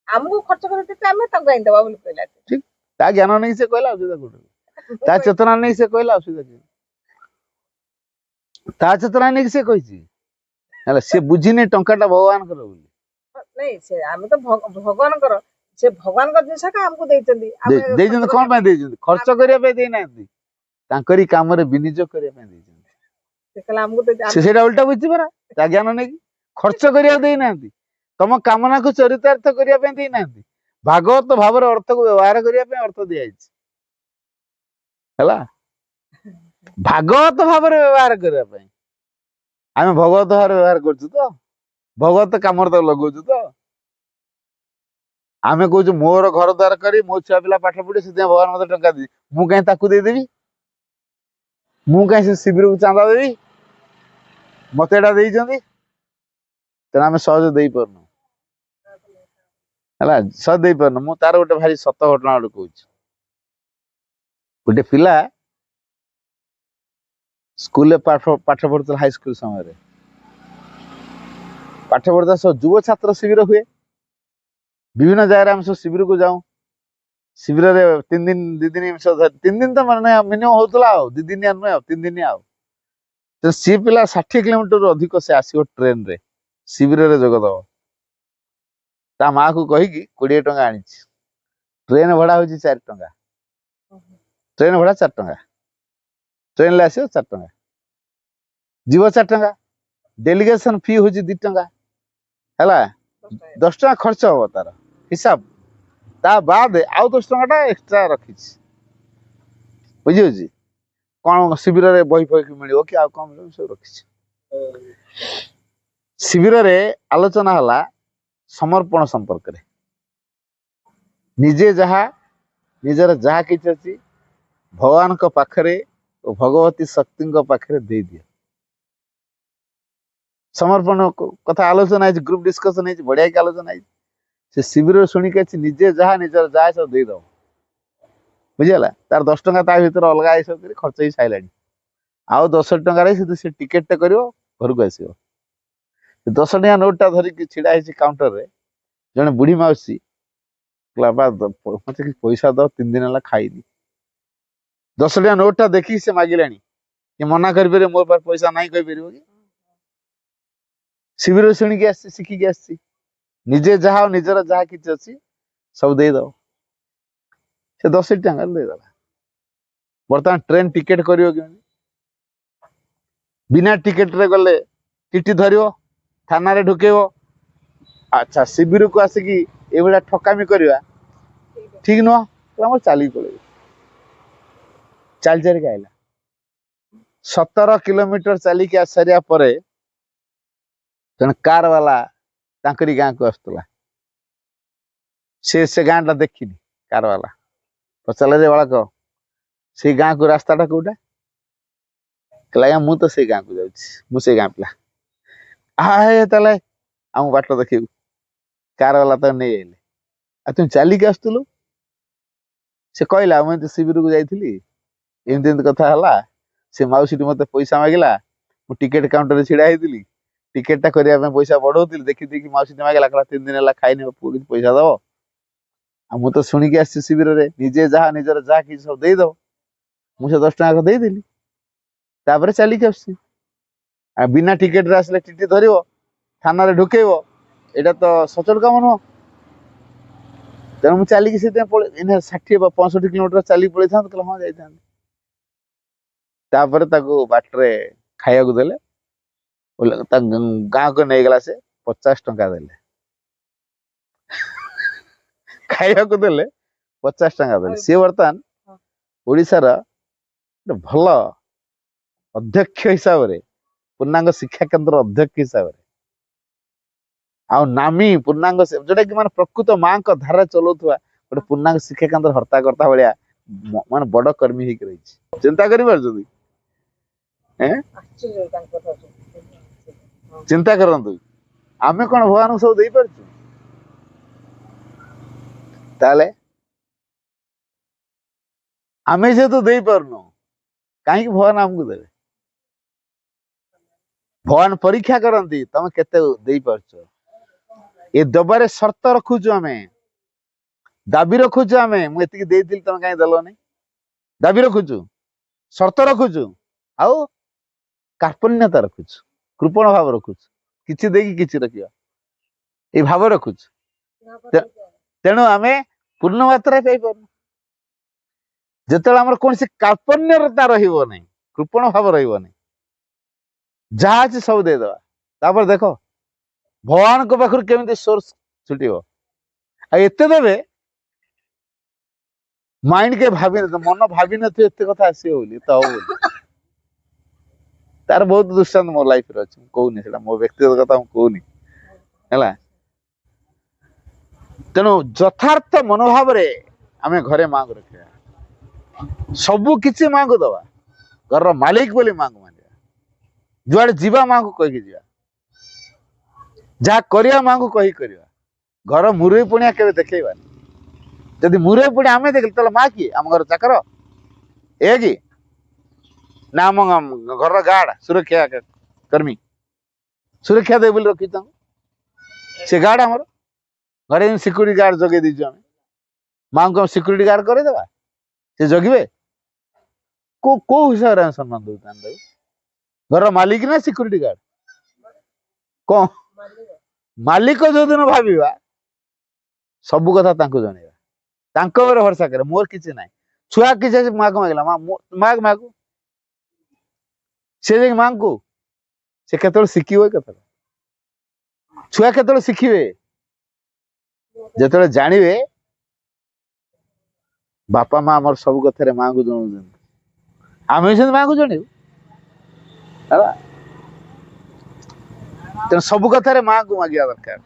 ଆମକୁ ଖର୍ଚ୍ଚ କରିବାକୁ ଦେଇଛନ୍ତି ଆମେ ତାଙ୍କୁ କାହିଁ ଦେବା ବୋଲି କହିଲା ଠିକ ତା ଜ୍ଞାନ ନେଇ ସେ କହିଲା ଅସୁବିଧା କୋଉଠି ତା ଚେତନା ନେଇ ସେ କହିଲା ଅସୁବିଧା କି ତା ଚେତନା ନେଇକି ସେ କହିଛି ହେଲା ସେ ବୁଝିନି ଟଙ୍କାଟା ଭଗବାନଙ୍କର ବୋଲି ନାଇଁ ସେ ଆମେ ତ ଭଗବାନଙ୍କର ସେ ଭଗବାନଙ୍କ ଜିନିଷ ଆମକୁ ଦେଇଛନ୍ତି ଦେଇଛନ୍ତି କଣ ପାଇଁ ଦେଇଛନ୍ତି ଖର୍ଚ୍ଚ କରିବା ପାଇଁ ଦେଇନାହାନ୍ତି ତାଙ୍କରି କାମରେ ବିନିଯୋଗ କରିବା ପାଇଁ ଦେଇଛନ୍ତି ସେ ସେଇଟା ଓଲଟା ବୁଝିଛି ପରା ତା ଜ୍ଞାନ ନେଇକି ଖର୍ଚ୍ଚ କରିବାକୁ ଦେଇନାହାନ୍ତି ତମ କାମନାକୁ ଚରିତାର୍ଥ କରିବା ପାଇଁ ଦେଇନାହାନ୍ତି ଭାଗବତ ଭାବରେ ଅର୍ଥକୁ ବ୍ୟବହାର କରିବା ପାଇଁ ଅର୍ଥ ଦିଆଯାଇଛି ହେଲା ଭାଗବତ ଭାବରେ ବ୍ୟବହାର କରିବା ପାଇଁ ଆମେ ଭଗବତ ଭାବରେ ବ୍ୟବହାର କରୁଛୁ ତ ଭଗବତ କାମରେ ତାକୁ ଲଗାଉଛୁ ତ ଆମେ କହୁଛୁ ମୋର ଘର ଦ୍ୱାର କରି ମୋ ଛୁଆ ପିଲା ପାଠ ପଢି ସେଥିପାଇଁ ଭଗବାନ ମତେ ଟଙ୍କା ଦେଇ ମୁଁ କାହିଁ ତାକୁ ଦେଇଦେବି ମୁଁ କାହିଁ ସେ ଶିବିରକୁ ଚାନ୍ଦା ଦେବି ମତେ ଏଇଟା ଦେଇଛନ୍ତି ତେଣୁ ଆମେ ସହଜ ଦେଇପାରୁନୁ ହେଲା ସହଜ ଦେଇପାରୁନୁ ମୁଁ ତାର ଗୋଟେ ଭାରି ସତ ଘଟଣା ଗୋଟେ କହୁଛି ଗୋଟେ ପିଲା ସ୍କୁଲରେ ପାଠ ପଢୁଥିଲା ହାଇସ୍କୁଲ ସମୟରେ ପାଠ ପଢୁଥିବା ସବୁ ଯୁବ ଛାତ୍ର ଶିବିର ହୁଏ ବିଭିନ୍ନ ଜାଗାରେ ଆମେ ସବୁ ଶିବିରକୁ ଯାଉ ଶିବିରରେ 3 ଦିନ 2 ଦିନ 3 ଦିନ ତ ମାନେ ମିନିମମ୍ ହଉଥିଲା ଆଉ 2 ଦିନିଆ ନୁହେଁ ଆଉ 3 ଦିନିଆ ଆଉ ସେ ପିଲା 60 କିଲୋମିଟରରୁ ଅଧିକ ସେ ଆସିବ ଟ୍ରେନରେ ଶିବିରରେ ଯୋଗ ଦବ ତା ମା କୁ କହିକି 20 ଟଙ୍କା ଆଣିଛି ଟ୍ରେନ ଭଡା ହଉଛି 4 ଟଙ୍କା ଟ୍ରେନ ଭଡା 4 ଟଙ୍କା ଟ୍ରେନରେ ଆସିବ 4 ଟଙ୍କା ଯିବ 4 ଟଙ୍କା ଡେଲିଗେସନ ଫି ହଉଛି 2 ଟଙ୍କା ହେଲା 10 ଟଙ୍କା ଖର୍ଚ୍ଚ ହବ ତାର ହିସାବ ତା ବାଦ ଆଉ 10 ଟଙ୍କା ଏକ୍ସଟ୍ରା ରଖିଛି ବୁଝିହଉଛି କଣ ଶିବିରରେ ବହି ଫହି ମିଳିବ କି ଆଉ କଣ ମିଳିବ ସବୁ ରଖିଛି ଶିବିରରେ ଆଲୋଚନା ହେଲା ସମର୍ପଣ ସମ୍ପର୍କରେ ନିଜେ ଯାହା ନିଜର ଯାହା କିଛି ଅଛି ଭଗବାନଙ୍କ ପାଖରେ ଓ ଭଗବତୀ ଶକ୍ତିଙ୍କ ପାଖରେ ଦେଇଦିଅ। ସମର୍ପଣ କଥା ଆଲୋଚନା ହେଇଛି, ଗ୍ରୁପ ଡିସ୍କସନ ହେଇଛି, ବଢିଆ କି ଆଲୋଚନା ହେଇଛି। ସେ ଶିବିର ଶୁଣିକି ଅଛି ନିଜେ ଯାହା ନିଜର ଯାହା ସବୁ ଦେଇଦବ, ବୁଝିଗଲା। ତାର 10 ଟଙ୍କା ତା ଭିତରେ ଅଲଗା ଏସବୁ କରି ଖର୍ଚ୍ଚ ହେଇ ସାରିଲାଣି। ଆଉ 10 ଟଙ୍କାରେ ସେ ଟିକେଟ ଟେ କରିବ, ଘରକୁ ଆସିବ। 10 ଟଙ୍କା ନୋଟ ଟା ଧରିକି ଛିଡା ହେଇଛି କାଉଣ୍ଟରରେ। ଜଣେ ବୁଢୀ ମାଉସୀ ମତେ କିଛି ପଇସା ଦବ, 3 ଦିନ ହେଲା ଖାଇନି। 10 ଟଙ୍କା ନୋଟ ଟା ଦେଖିକି ସେ ମାଗିଲାଣି, କି ମନା କରିପାରିବ ମୋ ପାଖରେ ପଇସା ନାହିଁ କହିପାରିବ କି? ଶିବିର ଶୁଣିକି ଆସିଛି, ଶିଖିକି ଆସିଛି। ନିଜେ ଯାହା ନିଜର ଯାହା କିଛି ଅଛି ସବୁ ଦେଇଦବ। ସେ 10 ଟଙ୍କାରେ ଦେଇଦେଲା। ବର୍ତ୍ତମାନ ଟ୍ରେନ ଟିକେଟ କରିବ କେମିତି? ବିନା ଟିକେଟରେ ଗଲେ ଟିଟି ଧରିବ, ଥାନାରେ ଢୁକେଇବ। ଆଚ୍ଛା, ଶିବିରକୁ ଆସିକି ଏଇଭଳିଆ ଠକାମି କରିବା ଠିକ ନୁହଁ। ଆମର ଚାଲିକି ପଳେଇବ। ଚାଲିକି ଆଇଲା। 17 କିଲୋମିଟର ଚାଲିକି ଆସି ସାରିବା ପରେ ଜଣେ କାର ବାଲା ତାଙ୍କରି ଗାଁକୁ ଆସୁଥିଲା। ସେ ଗାଁ ଟା ଦେଖିନି। କାର ବାଲା ପଚାରିଲା, ରେ ବାଳକ, ସେଇ ଗାଁକୁ ରାସ୍ତାଟା କୋଉଟା? କହିଲା, ଆଜ୍ଞା ମୁଁ ତ ସେଇ ଗାଁକୁ ଯାଉଛି, ମୁଁ ସେଇ ଗାଁ ପିଲା। ତାହେଲେ ଆମକୁ ବାଟ ଦେଖେଇବୁ। କାର ବାଲା ତାକୁ ନେଇ ଆଇଲେ। ଆଉ ତୁମେ ଚାଲିକି ଆସୁଥିଲୁ? ସେ କହିଲା, ମୁଁ ଏମିତି ଶିବିରକୁ ଯାଇଥିଲି, ଏମିତି ଏମିତି କଥା ହେଲା। ସେ ମାଉସୀଟି ମତେ ପଇସା ମାଗିଲା, ମୁଁ ଟିକେଟ କାଉଣ୍ଟରରେ ଛିଡା ହେଇଥିଲି, ଟିକେଟ ଟା କରିବା ପାଇଁ ପଇସା ବଢଉଥିଲି, ଦେଖିକି ମାଉସୀଟି ମାଗିଲା, କହିଲା 3 ଦିନ ହେଲା ଖାଇନି, ପୁଅ କିଛି ପଇସା ଦବ। ଆଉ ମୁଁ ତ ଶୁଣିକି ଆସିଛି ଶିବିରରେ ନିଜେ ଯାହା ନିଜର ଯାହା କିଛି ସବୁ ଦେଇଦବ। ମୁଁ ସେ 10 ଟଙ୍କା ଦେଇଦେଲି, ତାପରେ ଚାଲିକି ଆସୁଛି। ଆଉ ବିନା ଟିକେଟରେ ଆସିଲେ ଟିଟି ଧରିବ, ଥାନାରେ ଢୁକେଇବ, ଏଇଟା ତ ସଚୋଟ କାମ ନୁହଁ। ତେଣୁ ମୁଁ ଚାଲିକି ସେଥିପାଇଁ 60-65 କିଲୋମିଟର ଚାଲିକି ପଳେଇଥାନ୍ତି। କହିଲେ ହଁ ଯାଇଥାନ୍ତି। ତାପରେ ତାକୁ ବାଟରେ ଖାଇବାକୁ ଦେଲେ, ତା ଗାଁକୁ ନେଇଗଲା। ସେ 50 ଟଙ୍କା ଦେଲେ, ଖାଇବାକୁ ଦେଲେ 50 ଟଙ୍କା ଦେଲେ। ସିଏ ବର୍ତ୍ତମାନ ଓଡିଶାର ଗୋଟେ ଭଲ ଅଧ୍ୟକ୍ଷ ହିସାବରେ, ପୂର୍ଣ୍ଣାଙ୍ଗ ଶିକ୍ଷା କେନ୍ଦ୍ର ଅଧ୍ୟକ୍ଷ ହିସାବରେ, ଆଉ ନାମୀ ପୂର୍ଣ୍ଣାଙ୍ଗ, ଯୋଉଟା କି ମାନେ ପ୍ରକୃତ ମାଙ୍କ ଧାରା ଚଲାଉଥିବା ଗୋଟେ ପୂର୍ଣ୍ଣାଙ୍ଗ ଶିକ୍ଷା କେନ୍ଦ୍ର ହର୍ତ୍ତାକର୍ତ୍ତା ଭଳିଆ ମାନେ ବଡ କର୍ମୀ ହେଇକି ରହିଛି। ଚିନ୍ତା କରିପାରୁଛନ୍ତି? ଚିନ୍ତା କରନ୍ତୁ, ଆମେ କଣ ଭଗବାନଙ୍କୁ ସବୁ ଦେଇପାରୁଛୁ? ତାହେଲେ ଆମେ ଯେହେତୁ ଦେଇପାରୁନୁ, କାହିଁକି ଭଗବାନ ଆମକୁ ଦେବେ? ଭଗବାନ ପରୀକ୍ଷା କରନ୍ତି ତମେ କେତେ ଦେଇପାରୁଛ। ଏ ଦବାରେ ସର୍ତ୍ତ ରଖୁଛୁ, ଆମେ ଦାବି ରଖୁଛୁ। ଆମେ ମୁଁ ଏତିକି ଦେଇଥିଲି, ତମେ କାହିଁ ଦେଲନି? ଦାବି ରଖୁଛୁ, ସର୍ତ୍ତ ରଖୁଛୁ, ଆଉ କାର୍ପଣ୍ୟତା ରଖୁଛୁ, କୃପଣ ଭାବ ରଖୁଛୁ। କିଛି ଦେଇକି କିଛି ରଖିବା, ଏଇ ଭାବ ରଖୁଛୁ। ତେଣୁ ଆମେ ପୂର୍ଣ୍ଣ ମାତ୍ରାରେ ପାଇପାରୁନୁ। ଯେତେବେଳେ ଆମର କୌଣସି କାର୍ପଣ୍ୟତା ରହିବ ନାହିଁ, କୃପଣ ଭାବ ରହିବ ନାହିଁ, ଯାହା ଅଛି ସବୁ ଦେଇଦବା। ତାପରେ ଦେଖ ଭଗବାନଙ୍କ ପାଖରୁ କେମିତି ସୋର୍ସ ଛୁଟିବ। ଆଉ ଏତେ ଦେବେ, ମାଇଣ୍ଡ କେ ଭାବିନଥିବ, ମନ ଭାବିନଥିବ ଏତେ କଥା ଆସିବ ବୋଲି, ତ ହବ ବୋଲି। ତାର ବହୁତ ଦୃଷ୍ଟାନ୍ତ ମୋ ଲାଇଫରେ ଅଛି। ମୁଁ କହୁନି, ସେଟା ମୋ ବ୍ୟକ୍ତିଗତ କଥା ମୁଁ କହୁନି, ହେଲା। ତେଣୁ ଯଥାର୍ଥ ମନୋଭାବରେ ଆମେ ଘରେ ମାଙ୍କୁ ରଖିବା, ସବୁ କିଛି ମାଙ୍କୁ ଦବା, ଘରର ମାଲିକ ବୋଲି ମାଙ୍କୁ ମାନିବା, ଯୁଆଡେ ଯିବା ମାଙ୍କୁ କହିକି ଯିବା, ଯାହା କରିବା ମାଙ୍କୁ କହି କରିବା। ଘର ମୁରଇ ପୁଣିଆ କେବେ ଦେଖେଇବାନି। ଯଦି ମୁରଇ ପୁଣି ଆମେ ଦେଖିଲେ, ତାହେଲେ ମା କିଏ? ଆମ ଘର ଚାକର ଏ କି ନା ଆମ ଘରର ଗାର୍ଡ, ସୁରକ୍ଷା କର୍ମୀ, ସୁରକ୍ଷା ଦେବ ବୋଲି ରଖିଛୁ ତାଙ୍କୁ। ସେ ଗାର୍ଡ ଆମର ଘରେ ସିକ୍ୟୁରିଟି ଗାର୍ଡ ଜଗେଇ ଦେଇଛୁ ଆମେ। ମାଙ୍କୁ ଆମେ ସିକ୍ୟୁରିଟି ଗାର୍ଡ କରିଦେବା, ସେ ଜଗିବେ? କୋଉ ହିସାବରେ ଆମେ ସମ୍ମାନ ଦଉଛୁ? ଆମେ ଘରର ମାଲିକ ନା ସିକ୍ୟୁରିଟି ଗାର୍ଡ? କଣ ମାଲିକ ଯୋଉଦିନ ଭାବିବା, ସବୁ କଥା ତାଙ୍କୁ ଜଣେଇବା, ତାଙ୍କ ଉପରେ ଭରସା କରିବା। ମୋର କିଛି ନାହିଁ, ଛୁଆ କିଛି ଅଛି ମାକୁ ମାଗିଲା, ମାଗୁ ସେ ଯାଇକି ମାଙ୍କୁ, ସେ କେତେବେଳେ ଶିଖିବ? କେତେବେଳେ ଛୁଆ କେତେବେଳେ ଶିଖିବେ? ଯେତେବେଳେ ଜାଣିବେ ବାପା ମା ଆମର ସବୁ କଥାରେ ମାଙ୍କୁ ଜଣାଉଛନ୍ତି, ଆମେ ବି ସେମିତି ମାଙ୍କୁ ଜଣେଇବୁ, ହେଲା। ତେଣୁ ସବୁ କଥାରେ ମାଙ୍କୁ ମାଗିବା ଦରକାର,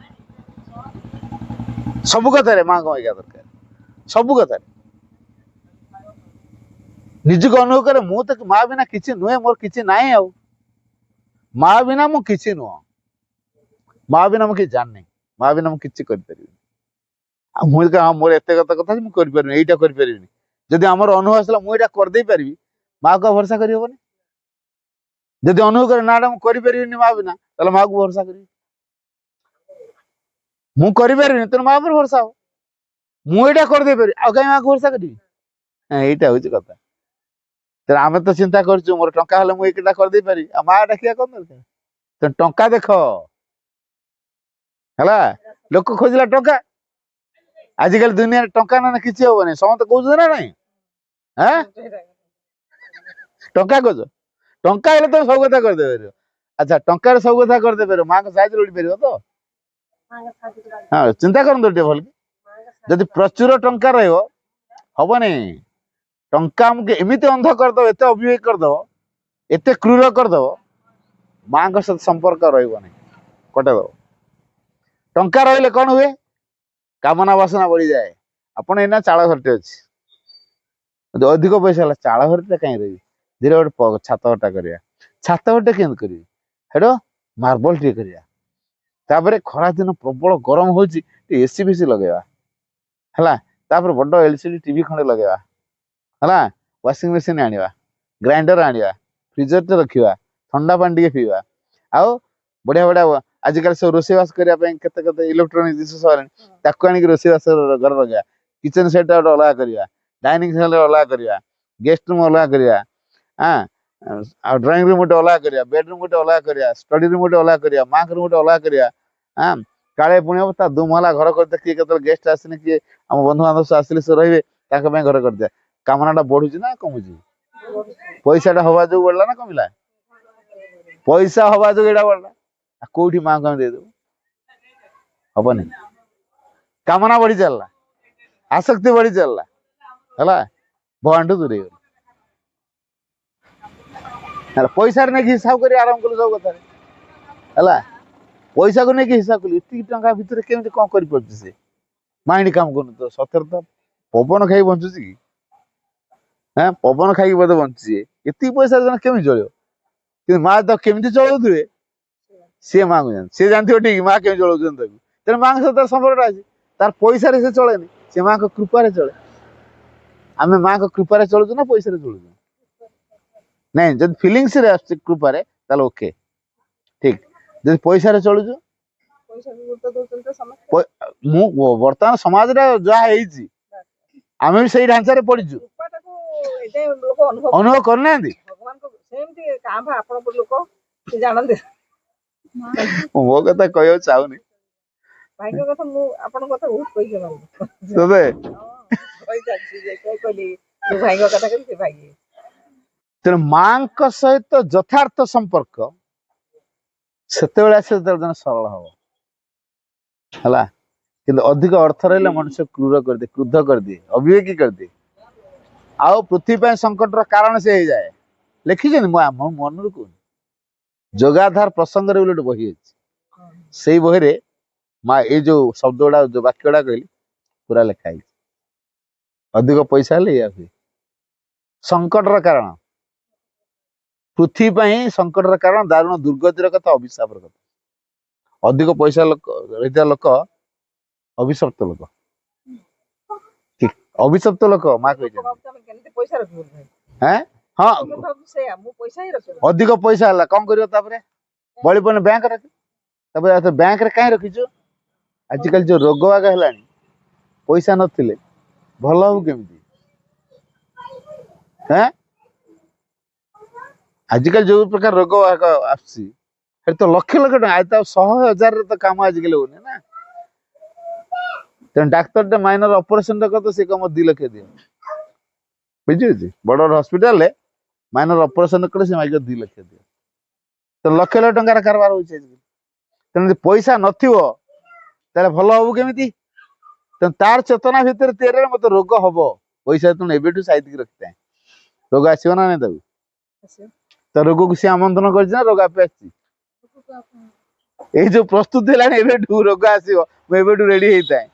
ସବୁ କଥାରେ ମାଙ୍କୁ ମାଗିବା ଦରକାର। ସବୁ କଥା ନିଜକୁ ଅନୁଭବ କରେ ମୁଁ ତ ମା ବିନା କିଛି ନୁହେଁ, ମୋର କିଛି ନାହିଁ, ଆଉ ମା ବିନା ମୁଁ କିଛି ନୁହଁ, ମା ବିନା ମୁଁ କିଛି ଜାଣିନି, ମା ବିନା ମୁଁ କିଛି କରିପାରିବିନି। ଆଉ ମୁଁ ମୋର ଏତେ କଥା ମୁଁ କରିପାରିବିନି, ଏଇଟା କରିପାରିବିନି। ଯଦି ଆମର ଅନୁଭବ ଆସିଲା ମୁଁ ଏଇଟା କରିଦେଇ ପାରିବି, ମାଆକୁ ଆଉ ଭରସା କରିହବନି। ଯଦି ଅନୁଭବ କରେ ନା ଏଟା ମୁଁ କରିପାରିବିନି ମା ବିନା, ତାହେଲେ ମାଆକୁ ଭରସା କରିବି। ମୁଁ କରିପାରିବିନି ତେଣୁ ମା ଉପରେ ଭରସା ହବ। ମୁଁ ଏଇଟା କରିଦେଇ ପାରିବି, ଆଉ କାହିଁ ମାଆକୁ ଭରସା କରିବି? ଏଇଟା ହଉଛି କଥା। ତେଣୁ ଆମେ ତ ଚିନ୍ତା କରୁଛୁ ମୋର ଟଙ୍କା ହେଲେ ମୁଁ ଏଇଟା କରିଦେଇ ପାରିବି, ଆଉ ମା ଡାକିବା କଣ ଦରକାର? ତେଣୁ ଟଙ୍କା ଦେଖ ହେଲା, ଲୋକ ଖୋଜିଲା ଟଙ୍କା। ଆଜିକାଲି ଦୁନିଆରେ ଟଙ୍କା ନା କିଛି ହବନି, ସମସ୍ତେ କହୁଛନ୍ତି ନା ନାଇଁ? ଟଙ୍କା କହୁଛ, ଟଙ୍କା ହେଲେ ତମେ ସବୁ କଥା କରିଦେଇ ପାରିବ। ଆଚ୍ଛା ଟଙ୍କାରେ ସବୁ କଥା କରିଦେଇ ପାରିବ, ମାଆଙ୍କ ସାହାଯ୍ୟ ଲୋଡ଼ି ପାରିବ ତ? ହଁ, ଚିନ୍ତା କରନ୍ତୁ ଟିକେ ଭଲ। ଯଦି ପ୍ରଚୁର ଟଙ୍କା ରହିବ ହବନି। ଟଙ୍କା ଆମକୁ ଏମିତି ଅନ୍ଧ କରିଦବ, ଏତେ ଅବିବେକ କରିଦବ, ଏତେ କ୍ରୂର କରିଦବ, ମାଙ୍କ ସହିତ ସମ୍ପର୍କ ରହିବନି, କଟେଇଦବ। ଟଙ୍କା ରହିଲେ କଣ ହୁଏ? କାମନା ବାସନା ବଢିଯାଏ। ଆପଣ ଏଇନା ଚାଳ ଘରଟେ ଅଛି, ଯଦି ଅଧିକ ପଇସା ହେଲା ଚାଳ ଘରଟା କାହିଁ ରହିବି, ଧୀରେ ଗୋଟେ ଛାତ ଘରଟା କରିବା। ଛାତ ଘରଟା କେମିତି କରିବି? ହେଠୁ ମାର୍ବଲ ଟିକେ କରିବା। ତାପରେ ଖରା ଦିନ ପ୍ରବଳ ଗରମ ହଉଛି, ଟିକେ ଏସି ଫେସି ଲଗେଇବା ହେଲା। ତାପରେ ବଡ LCD ଟିଭି ଖଣ୍ଡେ ଲଗେଇବା ହେଲା। ୱାସିଂ ମେସିନ୍ ଆଣିବା, ଗ୍ରାଇଣ୍ଡର ଆଣିବା, ଫ୍ରିଜରଟେ ରଖିବା, ଥଣ୍ଡା ପାଣି ଟିକେ ପିଇବା। ଆଉ ବଢିଆ ବଢିଆ ଆଜିକାଲି ସବୁ ରୋଷେଇବାସ କରିବା ପାଇଁ କେତେ କେତେ ଇଲେକ୍ଟ୍ରୋନିକ ଜିନିଷ ସବୁ ଆଣିକି ତାକୁ ଆଣିକି ରୋଷେଇବାସ ଘରେ ରଖିବା। କିଚେନ ସେଟ୍ ଗୋଟେ ଅଲଗା କରିବା, ଡାଇନିଂ ସେଟ୍ ଅଲଗା କରିବା, ଗେଷ୍ଟ ରୁମ୍ ଅଲଗା କରିବା, ଆଉ ଡ୍ରଇଂ ରୁମ୍ ଗୋଟେ ଅଲଗା କରିବା, ବେଡରୁମ୍ ଗୋଟେ ଅଲଗା କରିବା, ଷ୍ଟଡି ରୁମ୍ ଗୋଟେ ଅଲଗା କରିବା, ମାଙ୍କ ରୁମ୍ ଗୋଟେ ଅଲଗା କରିବା। କାଳେ ପୁଣି ହବ ତା ଦୁମହଲା ଘର କରିଦିଏ, କିଏ କେତେବେଳେ ଗେଷ୍ଟ ଆସିନି, କିଏ ଆମ ବନ୍ଧୁବାନ୍ଧବ ଆସିଲେ ସେ ରହିବେ, ତାଙ୍କ ପାଇଁ ଘର କରିଦିଆ। କାମନାଟା ବଢୁଛି ନା କମୁଛି? ପଇସାଟା ହବା ଯୋଗୁଁ ବଢିଲା ନା କମିଲା? ପଇସା ହବା ଯୋଗୁଁ ଏଇଟା ବଢିଲା। କୋଉଠି ମାଙ୍କୁ ଆମେ ଦେଇଦେବୁ? ହବନି। କାମନା ବଢି ଚାଲିଲା, ଆସକ୍ତି ବଢି ଚାଲିଲା ହେଲା, ଭଗବାନଠୁ ଦୂରେଇ ଗଲା। ପଇସାରେ ନେଇକି ହିସାବ କରି ଆରମ୍ଭ କଲୁ ସବୁ କଥାରେ ହେଲା। ପଇସାକୁ ନେଇକି ହିସାବ କଲୁ, ଏତିକି ଟଙ୍କା ଭିତରେ କେମିତି କଣ କରିପାରୁଛି ସେ? ମାଇଣ୍ଡ କାମ କରୁନି ତ। ସତରେ ତ ପବନ ଖାଇ ବଞ୍ଚୁଛି କି? ପବନ ଖାଇକି ବୋଧେ ବଞ୍ଚୁଛି। ଏତିକି ପଇସାରେ ଜଣେ କେମିତି ଚଳିବ? କିନ୍ତୁ ମା ତ କେମିତି ଚଳଉଥିବେ ସିଏ ମାଙ୍କୁ ଜାଣେ, ସିଏ ଜାଣିଥିବ ଠିକ ମା କେମିତି ଚଳଉଛନ୍ତି ତାକୁ। ତେଣୁ ମାଙ୍କ ସହିତ ସମ୍ପର୍କଟା ଅଛି। ତାର ପଇସାରେ ସେ ଚଳେନି, ସେ ମାଙ୍କ କୃପାରେ ଚଳେ। ଆମେ ମାଙ୍କ କୃପାରେ ଚଳୁଛୁ ନା ପଇସାରେ ଚଳୁଛୁ? ନାଇଁ, ଯଦି ଫିଲିଙ୍ଗସରେ ଆସୁଛି କୃପାରେ ତାହେଲେ ଓକେ, ଠିକ। ଯଦି ପଇସାରେ ଚଳୁଛୁ, ମୁଁ ବର୍ତ୍ତମାନ ସମାଜରେ ଯାହା ହେଇଛି ଆମେ ବି ସେଇ ଢାଞ୍ଚାରେ ପଡିଛୁ। ଅନୁଭବ କରୁନାହାନ୍ତି? ମୋ କଥା କହିବାକୁ ଚାହୁଁନି, ଭାଇଙ୍କ କଥା ମୁଁ ଆପଣଙ୍କ କଥା ବହୁତ କହିଛି। ତେଣୁ ମାଙ୍କ ସହିତ ଯଥାର୍ଥ ସମ୍ପର୍କ ସେତେବେଳେ ଆସେ ଯେତେବେଳେ ଜଣେ ସରଳ ହବ ହେଲା। କିନ୍ତୁ ଅଧିକ ଅର୍ଥ ରହିଲେ ମଣିଷ କ୍ରୂର କରିଦିଏ, କ୍ରୁଦ୍ଧ କରିଦିଏ, ଅବିବେକୀ କରିଦିଏ। ଆଉ ପୃଥିବୀ ପାଇଁ ସଙ୍କଟର କାରଣ ସେ ହେଇଯାଏ। ଲେଖିଛନ୍ତି, ମୁଁ ଆମ ମନରୁ କହୁନି, ଯୋଗାଧାର ପ୍ରସଙ୍ଗରେ ବୋଲି ଗୋଟେ ବହି ଅଛି। ସେଇ ବହିରେ ମା ଏଇ ଯୋଉ ଶବ୍ଦ ଗୁଡା, ଯୋଉ ବାକ୍ୟ ଗୁଡା କହିଲି ପୁରା ଲେଖା ହେଇଛି। ଅଧିକ ପଇସା ହେଲେ ଏଇଆ ହୁଏ। ସଙ୍କଟର କାରଣ, ପୃଥିବୀ ପାଇଁ ସଙ୍କଟର କାରଣ ଦାରୁଣ ଦୁର୍ଗତିର କଥା, ଅଭିଶାପର କଥା। ଅଧିକ ପଇସା ରହିଥିବା ଲୋକ ଅଭିଶପ୍ତ ଲୋକ। ଠିକ, ଅଭିଶପ୍ତ ଲୋକ ମା କହିଛନ୍ତି। ହଁ, ଅଧିକ ପଇସା ହେଲା କଣ କରିବ? ତାପରେ ବଳି ପଡିଲେ ବ୍ୟାଙ୍କ ରଖି, ତାପରେ ବ୍ୟାଙ୍କରେ କାହିଁ ରଖିଛୁ? ଆଜିକାଲି ଯୋଉ ରୋଗ ବାଗ ହେଲାଣି, ପଇସା ନଥିଲେ ଭଲ ହବୁ କେମିତି? ଆଜିକାଲି ଯୋଉ ପ୍ରକାର ରୋଗ ଆସୁଛି, ସେଠି ତ ଲକ୍ଷ ଲକ୍ଷ ଟଙ୍କା, ଆଜି ତ 100,000ରେ ତ କାମ ଆଜିକାଲି ହଉନି ନା। ତେଣୁ ଡାକ୍ତରଟେ ମାଇନର ଅପରେସନ କରିବ, ସେ କମ 2 ଲକ୍ଷ ଦିଅ, ବୁଝିପାରୁଛି? ବଡ ବଡ ହସ୍ପିଟାଲରେ ମାଇନର ଅପରେସନ କଲେ ସେ ମାଗିବ 2 ଲକ୍ଷ ଦିଅ। ତ ଲକ୍ଷ ଲକ୍ଷ ଟଙ୍କାର କାରବାର ହଉଛି ଆଜିକାଲି। ତେଣୁ ଯଦି ପଇସା ନଥିବ ତାହେଲେ ଭଲ ହବୁ କେମିତି? ତେଣୁ ତାର ଚେତନା ଭିତରେ ତିଆରି ମତେ ରୋଗ ହବ, ପଇସା ତେଣୁ ଏବେଠୁ ସାଇତିକି ରଖିଥାଏ। ରୋଗ ଆସିବ ନା ନାଇଁ ତାକୁ? ତ ରୋଗକୁ ସିଏ ଆମନ୍ତ୍ରଣ କରିଛି ନା ରୋଗ ଆପେ ଆସିଛି? ଏଇ ଯୋଉ ପ୍ରସ୍ତୁତି ହେଲାଣି, ଏବେଠୁ ରୋଗ ଆସିବ, ମୁଁ ଏବେଠୁ ରେଡି ହେଇଥାଏ।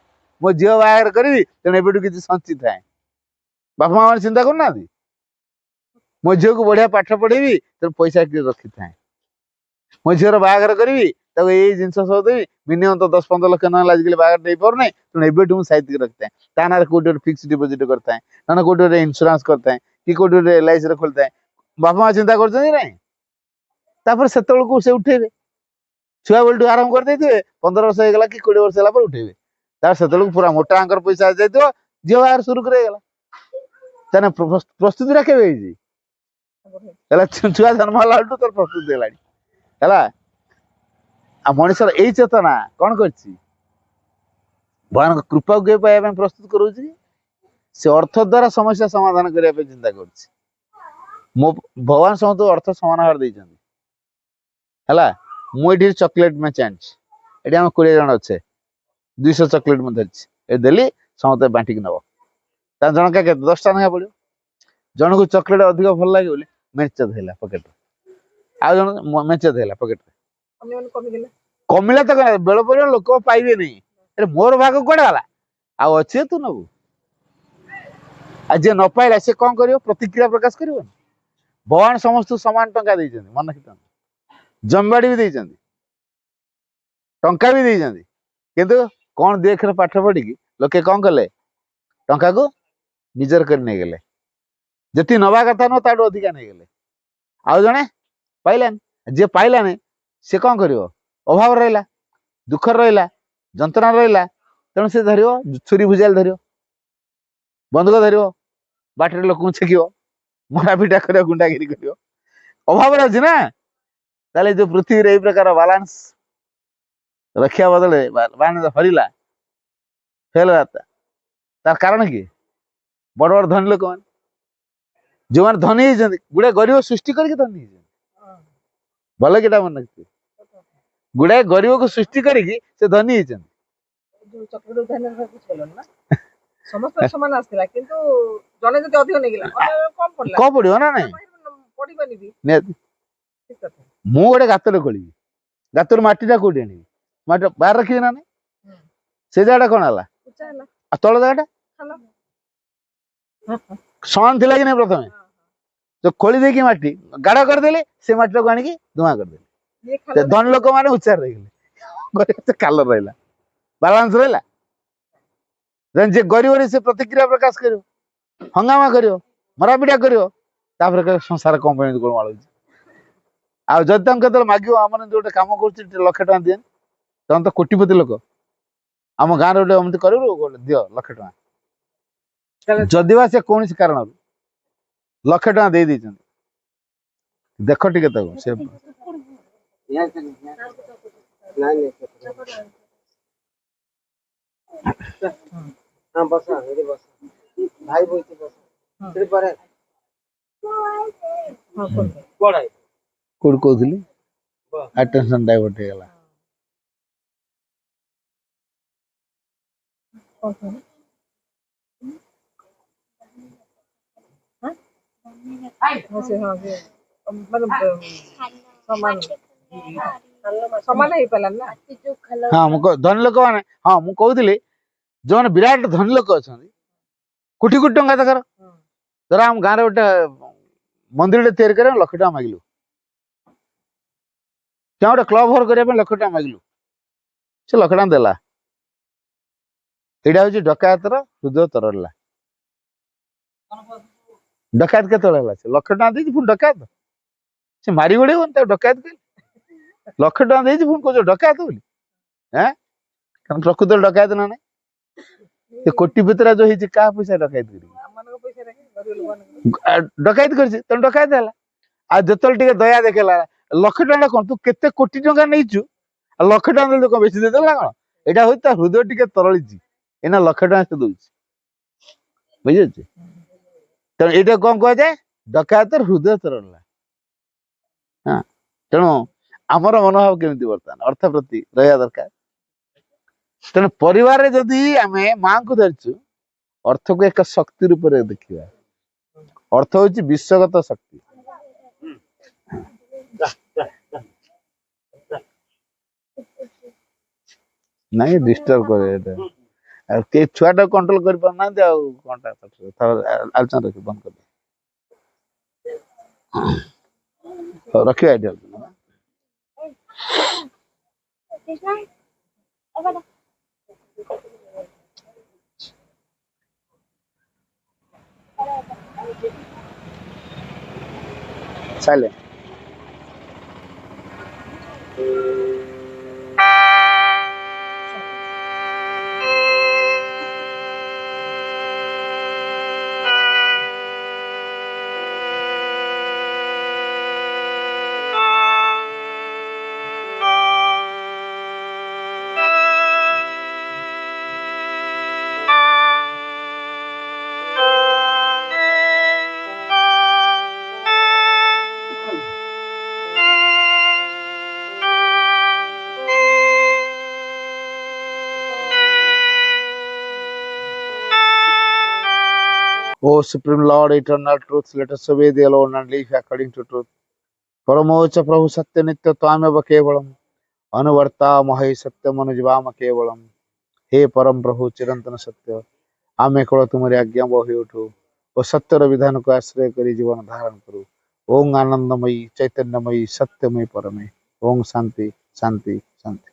मो झील बाहर करी तेणु एबेठू किसी संचित थाए बापा माँ चिंता करना मो झील को बढ़िया पाठ पढ़ेबी तेणु पैसा किए रखी थाए मो झीर बाहर करी जिनस सब देवी मिनिमम तो 10-15 लाख ना आजिकल बाहर नहीं पारना तेणु एबेठू मुझे साइड रखता है ता ना कोटे फिक्स डिपोजिट करता है ना कोटे इंश्योरेंस करता है कि कोटे LIC खोलता है बापा माँ चिंता कर से उठेबे छुआ बेलू आरंभ कर 15 वर्ष होगा कि 20 वर्ष है उठेबे से पूरा मोटा आंकर पैसा आ जाए झील बाहर शुरू कर प्रस्तुति रखे छुआ जन्म है तोर प्रस्तुति है मनुष्य यही चेतना कौन कर भगवान कृपा को पाइबा प्रस्तुत करोच से अर्थ द्वारा समस्या समाधान करने चिंता कर भगवान समस्त अर्थ समान भाव देला मुझे चॉकलेट में चांस ये आम 20 जन अच्छे 200 चॉकलेट में धरची देली समस्त बांटिक नब जनका के 10 टा ना पड़ो जन को चॉकलेट अधिक भल लगे बोले मेचे धरला पकेट आ जन मेचे धरला पकेट कमिला तो बेल पर लोक पाइबे नहीं अरे मोर भाग कड़े गला आउ अच्छे तू नबू आ जे न पाइला से कौन कर प्रतिक्रिया प्रकाश कर भगवान समस्त सामान टंका मन रखी जमबाड़ी भी टंका भी किंतु कौन देख पाठ पढ़ी लोके कौन कले टंका को निजर कर नहीं गले जी नवा कथा नुह ताठू अधिका नहीं गले आउ जड़े पाइलानी जे पाइलानी से कौन कर अभाव रहा दुख रहा जंत्रणा रहा तेणु से धर छुरी भुजाल धर बंदूक धर बाटर लोक छेक मरा पिटा कर गुंडागिरी कर अभाव अच्छी ना ताले जो पृथ्वी यही प्रकार बालांस रखा बदले हरला फेल तार कारण कि बड़ बड़ धनी लोक मान जो मैंने धनी होती गुड़े गरीब सृष्टि करके धनी भल कि मन रखिए गुड़ाए गरीब को सृष्टि करके से धनी समस्त समान आसला किंतु जने जदि अधिक नै गेला कम पड़ला कम पड़ियो ना नहीं पड़िबनी भी ठीक कथा मु गोटे गातर खोली गातर माटीटा कोठी आनी माटी बाहर रखी ना नहीं से जाड़ा कोन हला उच्चा हला आ तळ जाड़ा हला समान थिला कि नहीं प्रथमे तो खोली देकी माटी गाड़ा कर देले से माटी को आनी की धुआ कर देले ये खाला धन लोक माने उच्चार रह गेले गरे कालर रहला बैलेंस रहला जे गरीब से प्रतिक्रिया प्रकाश कर हंगामा कर मरापिटा कर संसार कम गोलमाल आदि तुम के माग आम जो कम कर 1 लाख टका दिए तुम तो कोटिपति लोक आम गाँव में गोटे कर दियो 1 लाख टका जदि से कौन कारण 1 लाख टका दे देख टे से हाँ बस भाई बोलते बस फिर पर हां कोन पढ़ाई कोड कहली अटेंशन डाइवर्ट हो गला से मतलब समान समान ही पलन ना हाँ मुझे धनी लोक मैंने हाँ मुझे कहती जो मैंने विराट धनी लोक अच्छा कोटी कोटी टंका तक धर आम गाँव में गोटे मंदिर तैयारी कर 1 लाख टका मागिलु क्या गोटे क्लब घर करने 1 लाख टका मागिलु से 1 लाख टका देला यहाँ हूँ डकायतर हृदय तरला डकायत के 1 लाख टका दे पुणी डकायत से मारी गोड़े डकायत कह 1 लाख टका दे पुणी कह डकायत बोली हैं प्रकृत डकायत ना नहीं कोटी भितर जो है क्या पैसा डकायत हमन पैसा रखे गरीब लोगन डकायत कर डकायत है आ जो दया देखेला 1 लाख टका कौन तू केते कोटी टका नहीं 1 लाख टका दे कौन बेसी देदेला कौन यहाँ हूँ हृदय टी तरली एना 1 लाख टका से दौर बुझे तेणु ये कौन कह जाए डकायत हृदय तरला हाँ तेणु आमर मनोभाव केमी बर्तमान अर्थ प्रति रहा दरकार तेणु परिवार जदि आम माँ को धरचु अर्थ को एक शक्ति रूप में देखा अर्थ हूँ विश्वगत शक्ति नहीं डिस्टर्ब करे के छुआटा कंट्रोल कर पाना कौनटा आलोचना रखी बंद कर रखिए idea silent O Supreme Lord, eternal truth, let us obey thee alone and live according to truth. परमोच्च प्रभु सत्य नित्य त्वामेव केवलम अनुवर्ता महे सत्यम अनुजीवाम केवलम। हे परम प्रभु चिरंतन सत्य आमे केवल तुम्हारी आज्ञा बही उठू और सत्यर विधान को आश्रय करी जीवन धारण करू। ओम आनंदमयी चैतन्यमयी सत्यमयी परमे। ओम शांति शांति शांति।